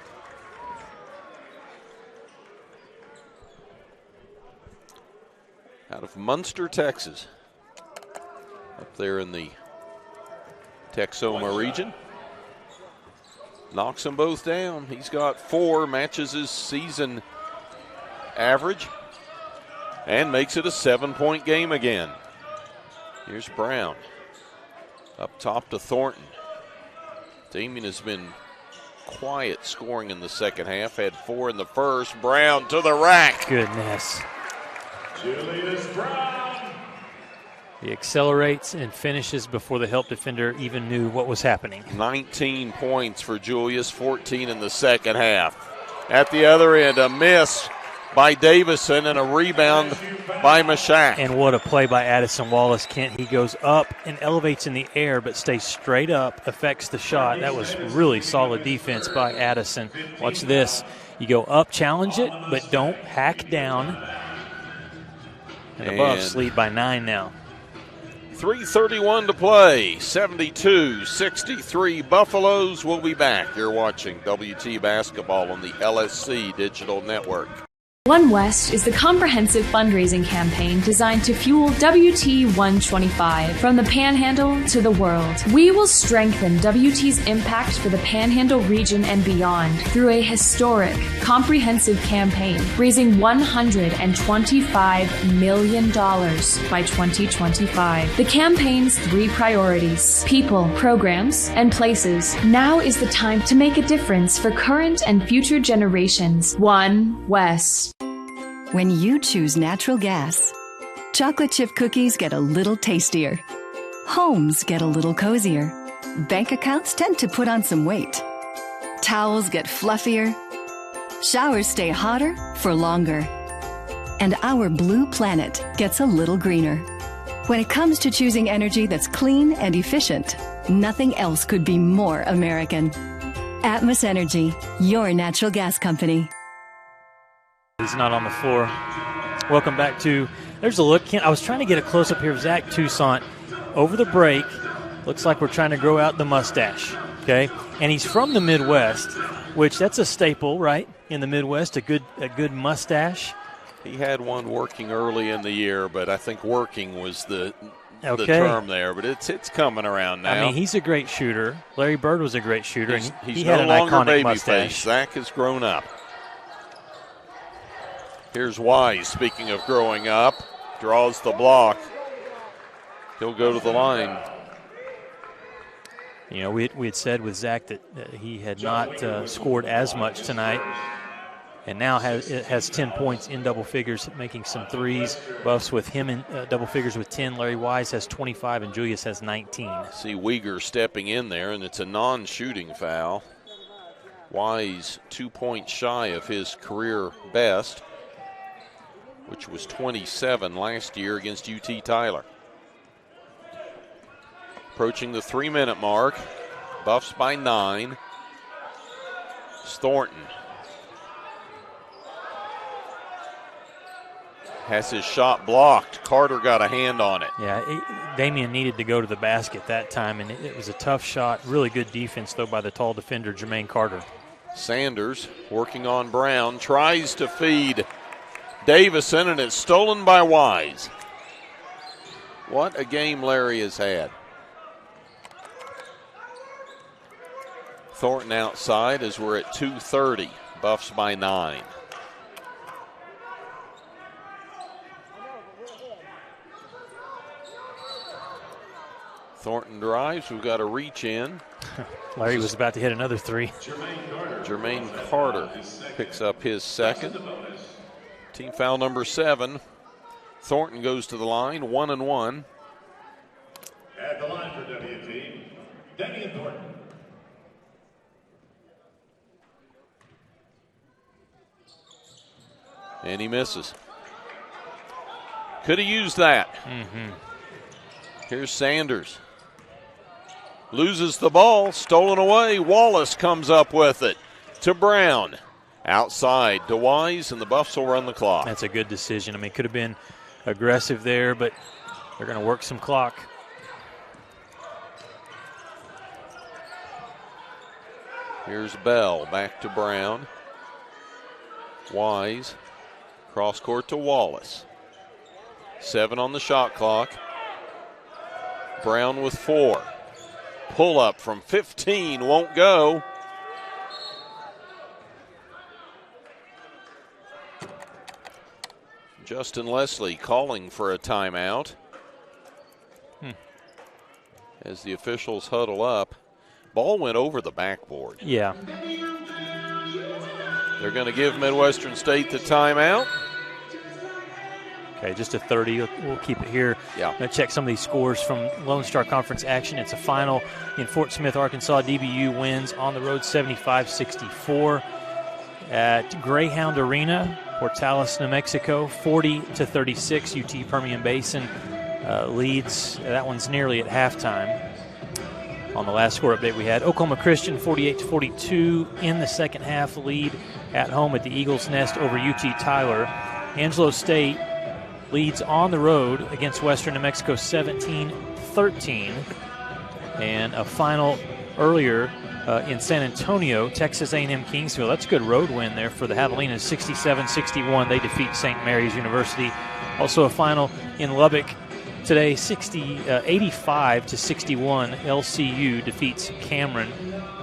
A: Out of Munster, Texas. Up there in the Texoma region. Knocks them both down. He's got 4, matches his season average, and makes it a 7-point game again. Here's Brown. Up top to Thornton. Damien has been quiet scoring in the second half. Had 4 in the first. Brown to the rack.
B: Goodness.
C: Julius Brown.
B: He accelerates and finishes before the help defender even knew what was happening.
A: 19 points for Julius, 14 in the second half. At the other end, a miss by Davison and a rebound by Mashak.
B: And what a play by Addison Wallace, Kent. He goes up and elevates in the air, but stays straight up, affects the shot. That was really solid defense by Addison. Watch this. You go up, challenge it, but don't hack down. And the Buffs lead by 9 now.
A: 3:31 to play, 72-63. Buffaloes will be back. You're watching WT Basketball on the LSC Digital Network.
H: One West is the comprehensive fundraising campaign designed to fuel WT 125 from the Panhandle to the world. We will strengthen WT's impact for the Panhandle region and beyond through a historic, comprehensive campaign, raising $125 million by 2025. The campaign's 3 priorities: people, programs, and places. Now is the time to make a difference for current and future generations. One West.
I: When you choose natural gas, chocolate chip cookies get a little tastier. Homes get a little cozier. Bank accounts tend to put on some weight. Towels get fluffier. Showers stay hotter for longer. And our blue planet gets a little greener. When it comes to choosing energy that's clean and efficient, nothing else could be more American. Atmos Energy, your natural gas company.
B: He's not on the floor. Welcome back to, there's a look. I was trying to get a close-up here of Zach Toussaint over the break. Looks like we're trying to grow out the mustache, okay? And he's from the Midwest, which that's a staple, right, in the Midwest, a good mustache.
A: He had one working early in the year, but I think working was the term there. But it's coming around now.
B: I mean, he's a great shooter. Larry Bird was a great shooter.
A: He's
B: he
A: no
B: had an
A: longer
B: iconic
A: baby
B: mustache.
A: face. Zach has grown up. Here's Wise, speaking of growing up, draws the block. He'll go to the line.
B: You know, we had said with Zach that he had not scored as much tonight, and now has 10 points in double figures, making some threes. Buffs with him in double figures with 10. Larry Wise has 25, and Julius has 19.
A: See Uyghur stepping in there, and it's a non-shooting foul. Wise 2 points shy of his career best, which was 27 last year against UT Tyler. Approaching the 3-minute mark. Buffs by 9. Thornton has his shot blocked. Carter got a hand on it.
B: Yeah, Damian needed to go to the basket that time, and it was a tough shot. Really good defense, though, by the tall defender, Jermaine Carter.
A: Sanders working on Brown, tries to feed Davison, and it's stolen by Wise. What a game Larry has had. Thornton outside as we're at 2:30. Buffs by 9. Thornton drives. We've got a reach in.
B: Larry was about to hit another 3.
A: Jermaine Carter picks up his second. Team foul number 7. Thornton goes to the line, 1-1.
C: At the line for WT, Damian Thornton.
A: And he misses. Could have used that. Here's Sanders. Loses the ball, stolen away. Wallace comes up with it to Brown. Outside to Wise, and the Buffs will run the clock.
B: That's a good decision. I mean, could have been aggressive there, but they're going to work some clock.
A: Here's Bell, back to Brown. Wise, cross court to Wallace. 7 on the shot clock. Brown with 4. Pull up from 15, won't go. Justin Leslie calling for a timeout as the officials huddle up. Ball went over the backboard.
B: Yeah.
A: They're going to give Midwestern State the timeout.
B: Okay, just a 30. We'll keep it here.
A: Yeah.
B: I'm going to check some of these scores from Lone Star Conference action. It's a final in Fort Smith, Arkansas. DBU wins on the road 75-64. At Greyhound Arena, Portales, New Mexico, 40-36. UT Permian Basin leads. That one's nearly at halftime. On the last score update we had, Oklahoma Christian 48-42 in the second half lead at home at the Eagles Nest over UT Tyler. Angelo State leads on the road against Western New Mexico 17-13. And a final earlier in San Antonio, Texas A&M Kingsville. That's a good road win there for the Javelinas, 67-61. They defeat St. Mary's University. Also a final in Lubbock today, 85-61. LCU defeats Cameron.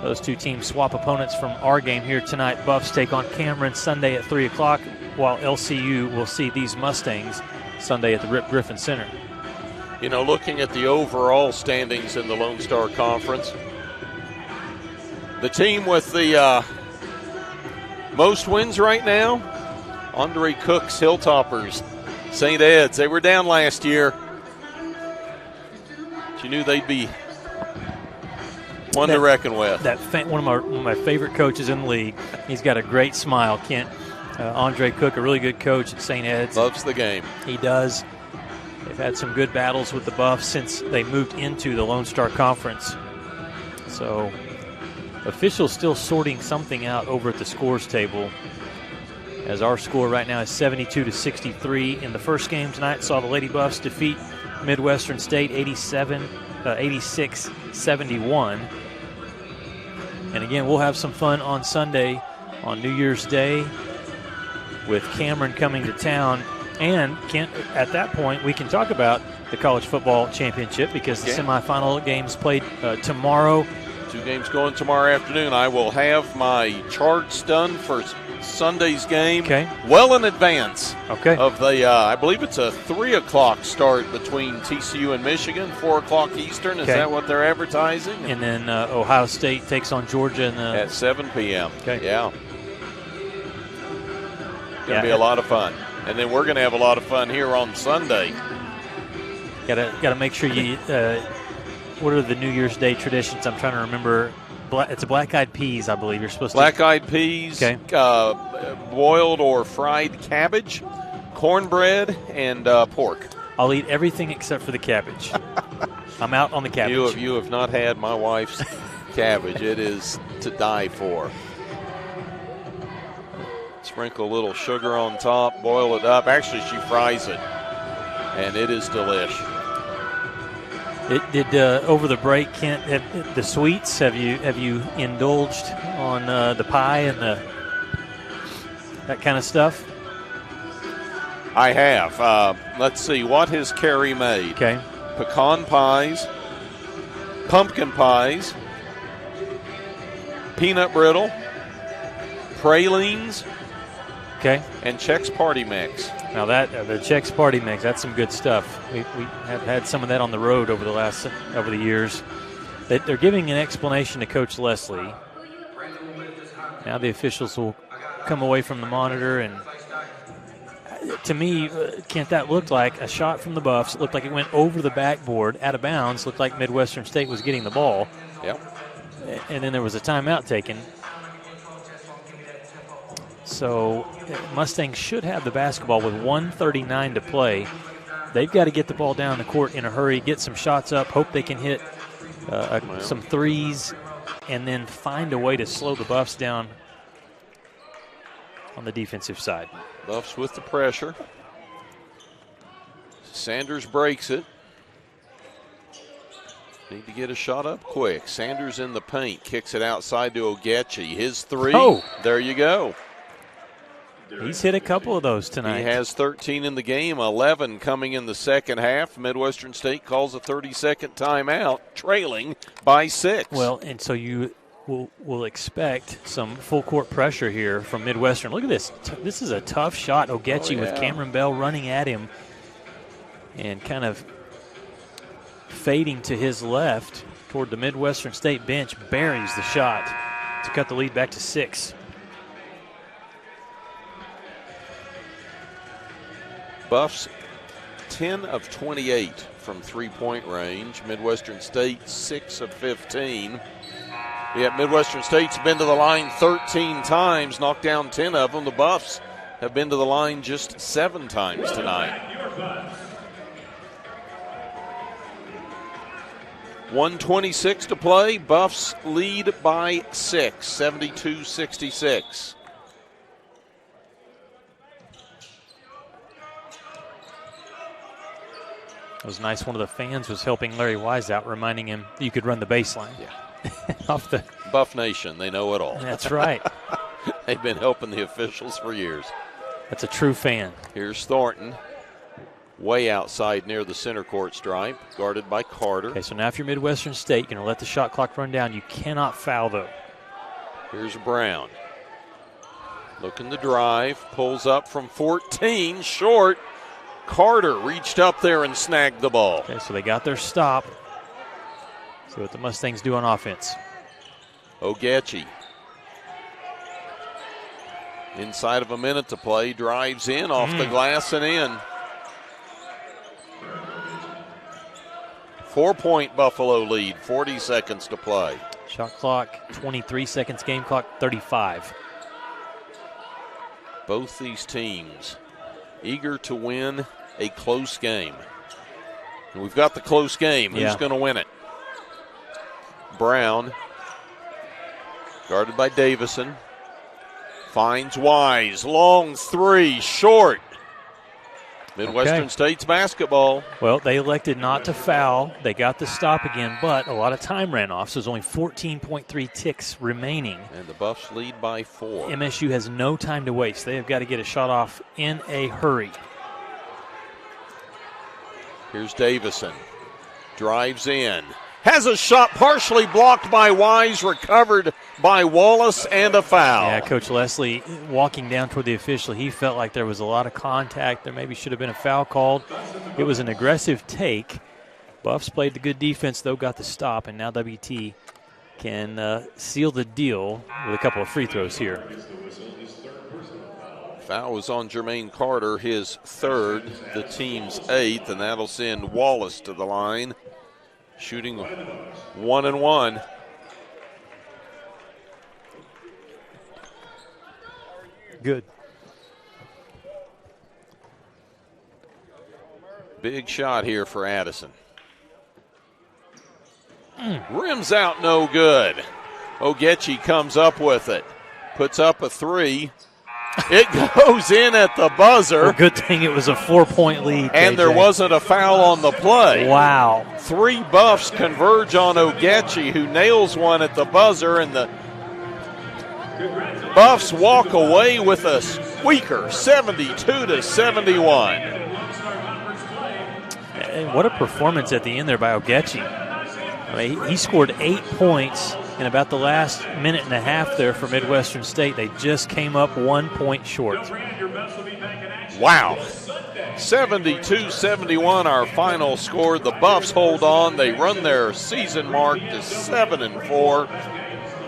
B: Those two teams swap opponents from our game here tonight. Buffs take on Cameron Sunday at 3 o'clock, while LCU will see these Mustangs Sunday at the Rip Griffin Center.
A: You know, looking at the overall standings in the Lone Star Conference, the team with the most wins right now, Andre Cook's Hilltoppers, St. Ed's. They were down last year. But you knew they'd be one to reckon with.
B: One of my favorite coaches in the league. He's got a great smile, Kent. Andre Cook, a really good coach at St. Ed's.
A: Loves the game.
B: He does. They've had some good battles with the Buffs since they moved into the Lone Star Conference. So officials still sorting something out over at the scores table, as our score right now is 72-63. In the first game tonight, saw the Lady Buffs defeat Midwestern State 86-71. And again, we'll have some fun on Sunday, on New Year's Day, with Cameron coming to town. And at that point, we can talk about the college football championship, because the semifinal games played tomorrow.
A: 2 games going tomorrow afternoon. I will have my charts done for Sunday's game well in advance of the, I believe it's a 3 o'clock start between TCU and Michigan, 4 o'clock Eastern. Is that what they're advertising?
B: And then Ohio State takes on Georgia at
A: 7 p.m.
B: Okay.
A: Yeah. Going to be a lot of fun. And then we're going to have a lot of fun here on Sunday.
B: Got to make sure you. What are the New Year's Day traditions? I'm trying to remember. It's a black-eyed peas, I believe. You're supposed to.
A: Black-eyed peas, boiled or fried cabbage, cornbread, and pork.
B: I'll eat everything except for the cabbage. I'm out on the cabbage.
A: You have not had my wife's cabbage. It is to die for. Sprinkle a little sugar on top, boil it up. Actually, she fries it, and it is delish.
B: It did over the break, Kent. The sweets, have you indulged on the pie and that kind of stuff?
A: I have. Let's see. What has Carrie made?
B: Okay.
A: Pecan pies, pumpkin pies, peanut brittle, pralines.
B: Okay.
A: And Chex Party Mix.
B: Now the Chex Party Mix, that's some good stuff. We have had some of that on the road over the years. They're giving an explanation to Coach Leslie. Now the officials will come away from the monitor, and to me, Kent, that looked like a shot from the Buffs. It looked like it went over the backboard, out of bounds. Looked like Midwestern State was getting the ball.
A: Yep.
B: And then there was a timeout taken. So Mustangs should have the basketball with 1:39 to play. They've got to get the ball down the court in a hurry, get some shots up, hope they can hit some threes, and then find a way to slow the Buffs down on the defensive side.
A: Buffs with the pressure. Sanders breaks it. Need to get a shot up quick. Sanders in the paint, kicks it outside to Ogechi. His three.
B: Oh.
A: There you go.
B: He's hit a couple of those tonight.
A: He has 13 in the game, 11 coming in the second half. Midwestern State calls a 30-second timeout, trailing by 6.
B: Well, and so you will expect some full-court pressure here from Midwestern. Look at this. This is a tough shot. Ogechi with Cameron Bell running at him and kind of fading to his left toward the Midwestern State bench, buries the shot to cut the lead back to 6.
A: Buffs 10 of 28 from three-point range. Midwestern State 6 of 15. Yet Midwestern State's been to the line 13 times, knocked down 10 of them. The Buffs have been to the line just 7 times tonight. 1:26 to play. Buffs lead by 6, 72-66.
B: It was nice. One of the fans was helping Larry Wise out, reminding him you could run the baseline.
A: Yeah.
B: Off the
A: Buff Nation, they know it all.
B: That's right.
A: They've been helping the officials for years.
B: That's a true fan.
A: Here's Thornton, way outside near the center court stripe, guarded by Carter.
B: Okay, so now if you're Midwestern State, you're going to let the shot clock run down. You cannot foul, though.
A: Here's Brown. Looking to drive, pulls up from 14, short. Carter reached up there and snagged the ball.
B: Okay, so they got their stop. See what the Mustangs do on offense.
A: Ogechi. Inside of a minute to play, drives in off the glass and in. 4-point Buffalo lead, 40 seconds to play.
B: Shot clock, 23 seconds, game clock, 35.
A: Both these teams eager to win a close game. And we've got the close game.
B: Yeah.
A: Who's going to win it? Brown, guarded by Davison, finds Wise. Long three, short. Midwestern State's basketball.
B: Well, they elected not to foul. They got the stop again, but a lot of time ran off, so there's only 14.3 ticks remaining.
A: And the Buffs lead by 4.
B: MSU has no time to waste. They have got to get a shot off in a hurry.
A: Here's Davison. Drives in. Has a shot partially blocked by Wise, recovered by Wallace, and a foul.
B: Yeah, Coach Leslie walking down toward the official, he felt like there was a lot of contact. There maybe should have been a foul called. It was an aggressive take. Buffs played the good defense, though, got the stop, and now WT can seal the deal with a couple of free throws here.
A: Foul was on Jermaine Carter, his third, the team's 8th, and that'll send Wallace to the line, shooting 1-1.
B: Good.
A: Big shot here for Addison. Rims out, no good. Ogechi comes up with it. Puts up a 3. It goes in at the buzzer.
B: Well, good thing it was a 4-point lead.
A: And
B: KJ.
A: there wasn't a foul on the play.
B: Wow.
A: 3 Buffs converge on Ogechi, who nails one at the buzzer, and the Buffs walk away with a squeaker, 72-71.
B: And what a performance at the end there by Ogechi. I mean, he scored 8 points in about the last minute and a half there for Midwestern State. They just came up 1 point short.
A: Wow. 72-71 our final score. The Buffs hold on. They run their season mark to 7-4.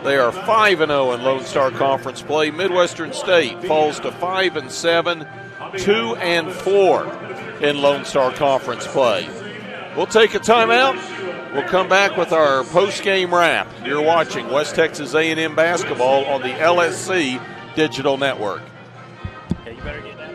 A: They are 5-0 in Lone Star Conference play. Midwestern State falls to 5-7, 2-4 in Lone Star Conference play. We'll take a timeout. We'll come back with our post-game wrap. You're watching West Texas A&M basketball on the LSC Digital Network.
B: Yeah, you better get that.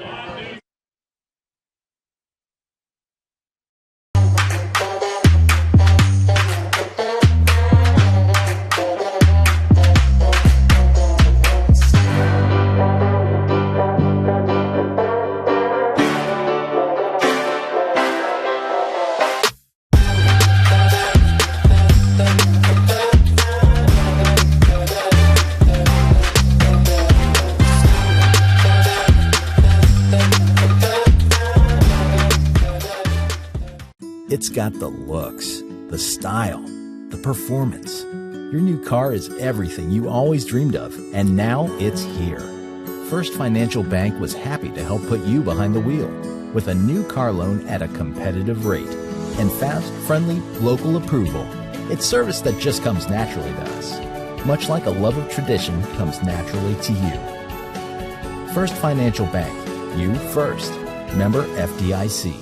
T: It's got the looks, the style, the performance. Your new car is everything you always dreamed of, and now it's here. First Financial Bank was happy to help put you behind the wheel with a new car loan at a competitive rate and fast, friendly, local approval. It's service that just comes naturally to us, much like a love of tradition comes naturally to you. First Financial Bank, you first. Member FDIC.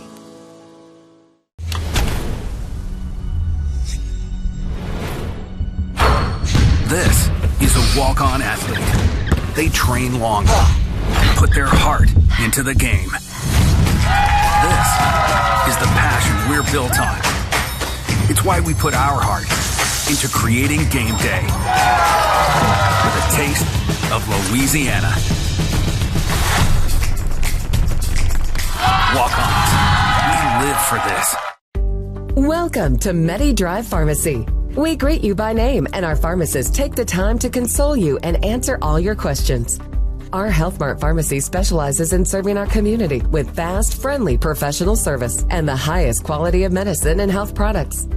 U: This is a walk-on athlete. They train long, put their heart into the game. This is the passion we're built on. It's why we put our heart into creating game day with a taste of Louisiana. Walk-ons, we live for this.
V: Welcome to Medi Drive Pharmacy. We greet you by name, and our pharmacists take the time to console you and answer all your questions. Our Health Mart Pharmacy specializes in serving our community with fast, friendly professional service and the highest quality of medicine and health products.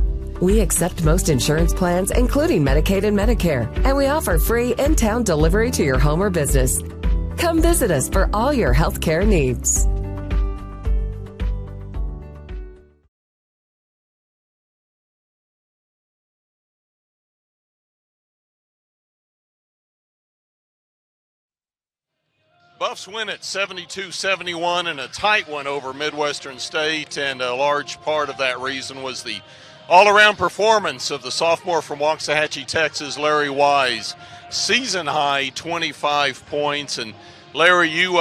V: We accept most insurance plans, including Medicaid and Medicare, and we offer free in-town delivery to your home or business. Come visit us for all your health care needs.
A: Buffs win at 72-71 in a tight one over Midwestern State, and a large part of that reason was the all-around performance of the sophomore from Waxahachie, Texas, Larry Wise. Season-high 25 points, and Larry, you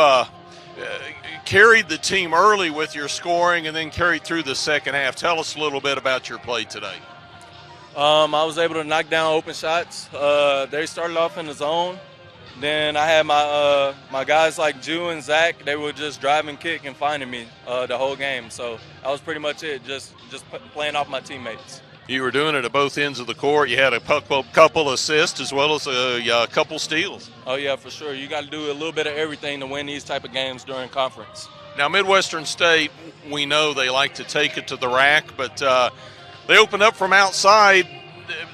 A: carried the team early with your scoring and then carried through the second half. Tell us a little bit about your play today.
K: I was able to knock down open shots. They started off in the zone. Then I had my guys like Jew and Zach. They would just drive and kick and finding me the whole game. So that was pretty much it, just playing off my teammates.
A: You were doing it at both ends of the court. You had a couple assists as well as a couple steals.
K: Oh, yeah, for sure. You got to do a little bit of everything to win these type of games during conference.
A: Now, Midwestern State, we know they like to take it to the rack, but they opened up from outside.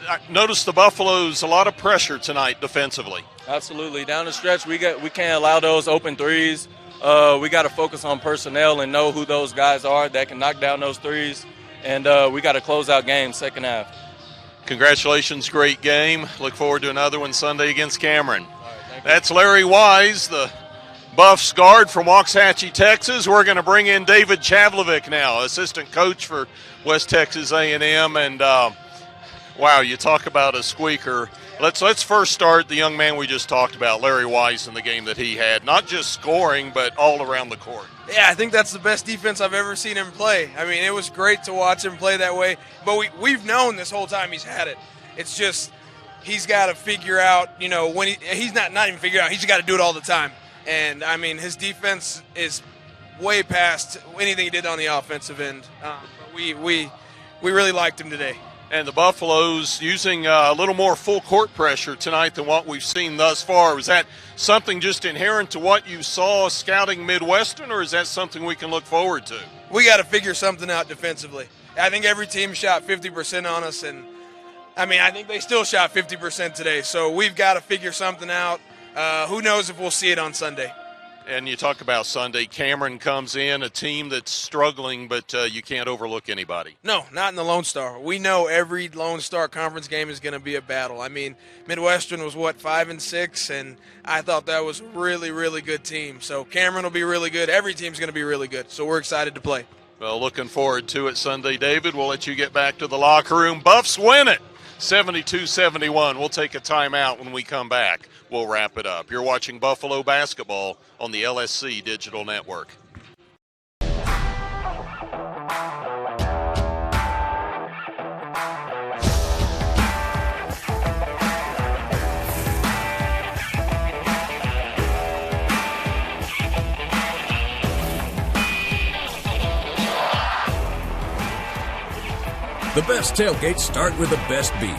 A: I noticed the Buffaloes, a lot of pressure tonight defensively.
K: Absolutely. Down the stretch, we can't allow those open threes. We got to focus on personnel and know who those guys are that can knock down those threes. And we got to close out games second half.
A: Congratulations, great game. Look forward to another one Sunday against Cameron. That's Larry Wise, the Buffs guard from Waxahachie, Texas. We're going to bring in David Chavlovic now, assistant coach for West Texas A&M. And, wow, you talk about a squeaker. Let's first start the young man we just talked about, Larry Wise, in the game that he had. Not just scoring, but all around the court.
L: Yeah, I think that's the best defense I've ever seen him play. I mean, it was great to watch him play that way. But we've known this whole time he's had it. It's just he's got to figure out, when he's not even figured out. He's just got to do it all the time. And, I mean, his defense is way past anything he did on the offensive end. But we really liked him today.
A: And the Buffaloes using a little more full court pressure tonight than what we've seen thus far. Was that something just inherent to what you saw scouting Midwestern, or is that something we can look forward to?
L: We got to figure something out defensively. I think every team shot 50% on us, and I mean, I think they still shot 50% today. So we've got to figure something out. Who knows if we'll see it on Sunday.
A: And you talk about Sunday, Cameron comes in, a team that's struggling, but you can't overlook anybody.
L: No, not in the Lone Star. We know every Lone Star conference game is going to be a battle. I mean, Midwestern was, 5-6, and I thought that was a really, really good team. So Cameron will be really good. Every team's going to be really good, so we're excited to play.
A: Well, looking forward to it Sunday, David. We'll let you get back to the locker room. Buffs win it, 72-71. We'll take a timeout when we come back. We'll wrap it up. You're watching Buffalo basketball on the LSC Digital Network.
M: The best tailgates start with the best beef,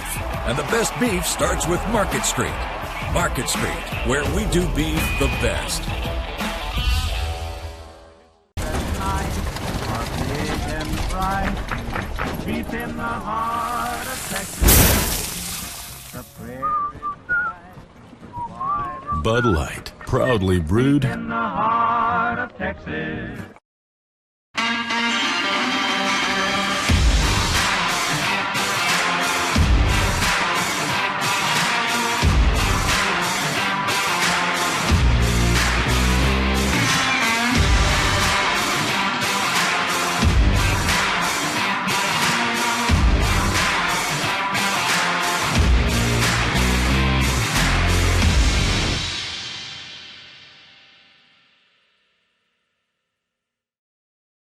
M: and the best beef starts with Market Street. Market Street, where we do beef the best.
C: Deep in the heart of Texas, the prairie lies
T: Bud Light, proudly brewed
C: in the heart of Texas.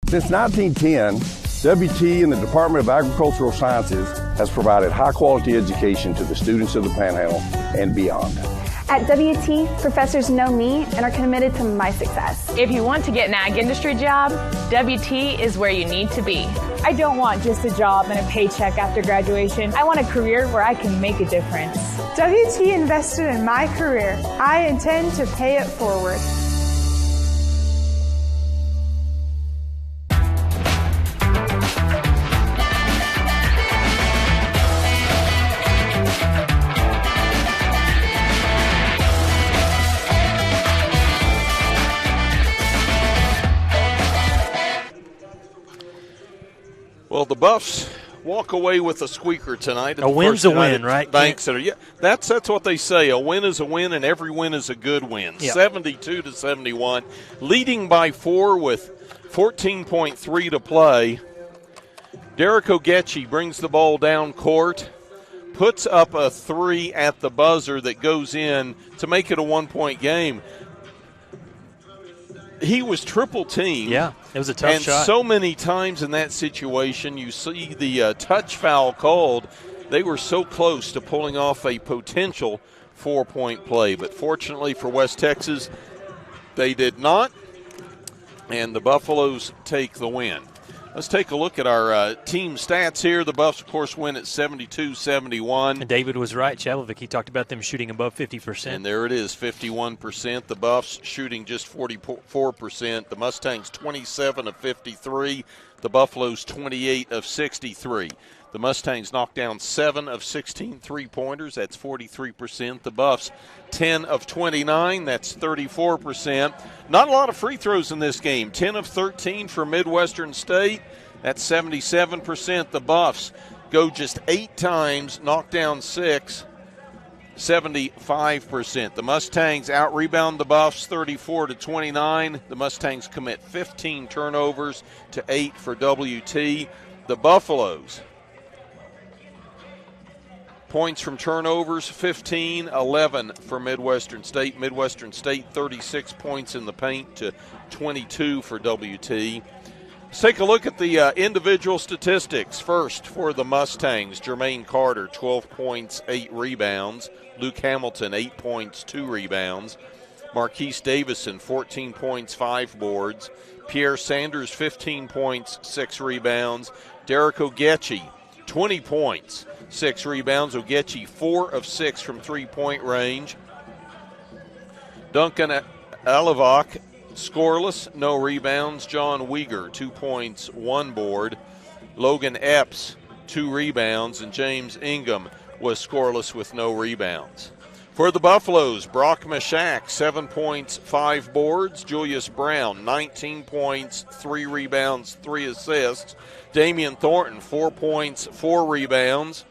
N: Since 1910, WT and the Department of Agricultural Sciences has provided high-quality education to the students of the Panhandle and beyond.
Q: At WT, professors know me and are committed to my success.
P: If you want to get an ag industry job, WT is where you need to be.
Q: I don't want just a job and a paycheck after graduation. I want a career where I can make a difference. WT invested in my career. I intend to pay it forward.
A: Well, the Buffs walk away with a squeaker tonight.
B: A win's a win, right?
A: Bank Center. Yeah, that's what they say. A win is a win, and every win is a good win.
B: Yep.
A: 72-71, leading by 4 with 14.3 to play. Derek Ogechi brings the ball down court, puts up a 3 at the buzzer that goes in to make it a 1-point game. He was triple teamed.
B: Yeah, it was a tough shot.
A: And so many times in that situation, you see the touch foul called. They were so close to pulling off a potential 4-point play. But fortunately for West Texas, they did not. And the Buffaloes take the win. Let's take a look at our team stats here. The Buffs, of course, win at 72-71.
B: And David was right, Chalovic. He talked about them shooting above 50%.
A: And there it is, 51%. The Buffs shooting just 44%. The Mustangs 27 of 53. The Buffaloes 28 of 63. The Mustangs knocked down 7 of 16 three-pointers. That's 43%. The Buffs 10 of 29. That's 34%. Not a lot of free throws in this game. 10 of 13 for Midwestern State. That's 77%. The Buffs go just 8 times, knock down 6, 75%. The Mustangs out-rebound the Buffs 34-29. The Mustangs commit 15 turnovers to 8 for WT. The Buffaloes, points from turnovers, 15, 11 for Midwestern State. Midwestern State 36 points in the paint to 22 for WT. Let's take a look at the individual statistics. First for the Mustangs, Jermaine Carter, 12 points, 8 rebounds. Luke Hamilton, 8 points, 2 rebounds. Marquise Davison, 14 points, 5 boards. Pierre Sanders, 15 points, 6 rebounds. Derek Ogechi, 20 points, 6 rebounds. Ogechi 4 of 6 from three-point range. Duncan Alivak scoreless, no rebounds. John Uyghur 2 points, 1 board. Logan Epps 2 rebounds, and James Ingham was scoreless with no rebounds. For the Buffaloes, Brock Mashak 7 points, 5 boards. Julius Brown 19 points, 3 rebounds, 3 assists. Damian Thornton 4 points, 4 rebounds.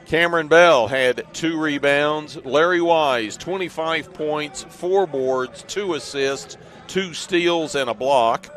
A: Cameron Bell had 2 rebounds. Larry Wise, 25 points, 4 boards, 2 assists, 2 steals, and a block.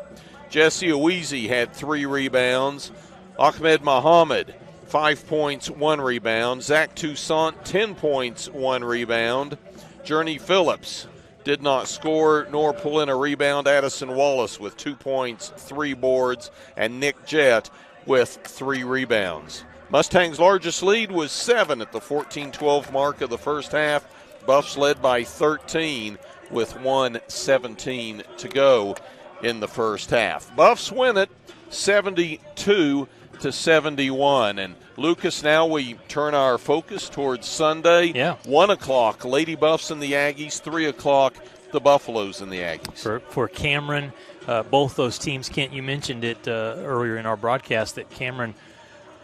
A: Jesse Owiezi had 3 rebounds. Ahmed Muhammad, 5 points, 1 rebound. Zach Toussaint, 10 points, 1 rebound. Journey Phillips did not score nor pull in a rebound. Addison Wallace with 2 points, 3 boards, and Nick Jett with 3 rebounds. Mustangs' largest lead was 7 at the 14-12 mark of the first half. Buffs led by 13 with 1:17 to go in the first half. Buffs win it 72-71. And Lucas, now we turn our focus towards Sunday.
B: Yeah.
A: 1 o'clock, Lady Buffs and the Aggies. 3 o'clock, the Buffaloes and the Aggies.
B: For Cameron, both those teams, Kent, you mentioned it earlier in our broadcast that Cameron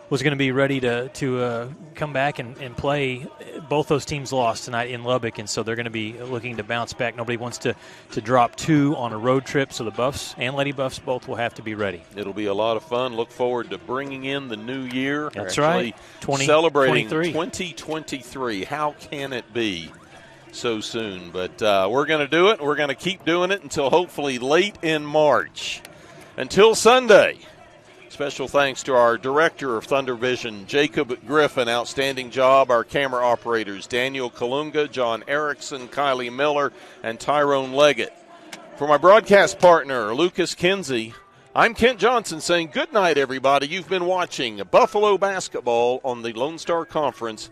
B: was going to be ready to come back and play. Both those teams lost tonight in Lubbock, and so they're going to be looking to bounce back. Nobody wants to drop 2 on a road trip, so the Buffs and Lady Buffs both will have to be ready.
A: It'll be a lot of fun. Look forward to bringing in the new year.
B: That's right.
A: Celebrating 2023. How can it be so soon? But we're going to do it. We're going to keep doing it until hopefully late in March. Until Sunday. Special thanks to our director of Thunder Vision, Jacob Griffin. Outstanding job. Our camera operators, Daniel Kalunga, John Erickson, Kylie Miller, and Tyrone Leggett. For my broadcast partner, Lucas Kinsey, I'm Kent Johnson saying good night, everybody. You've been watching Buffalo basketball on the Lone Star Conference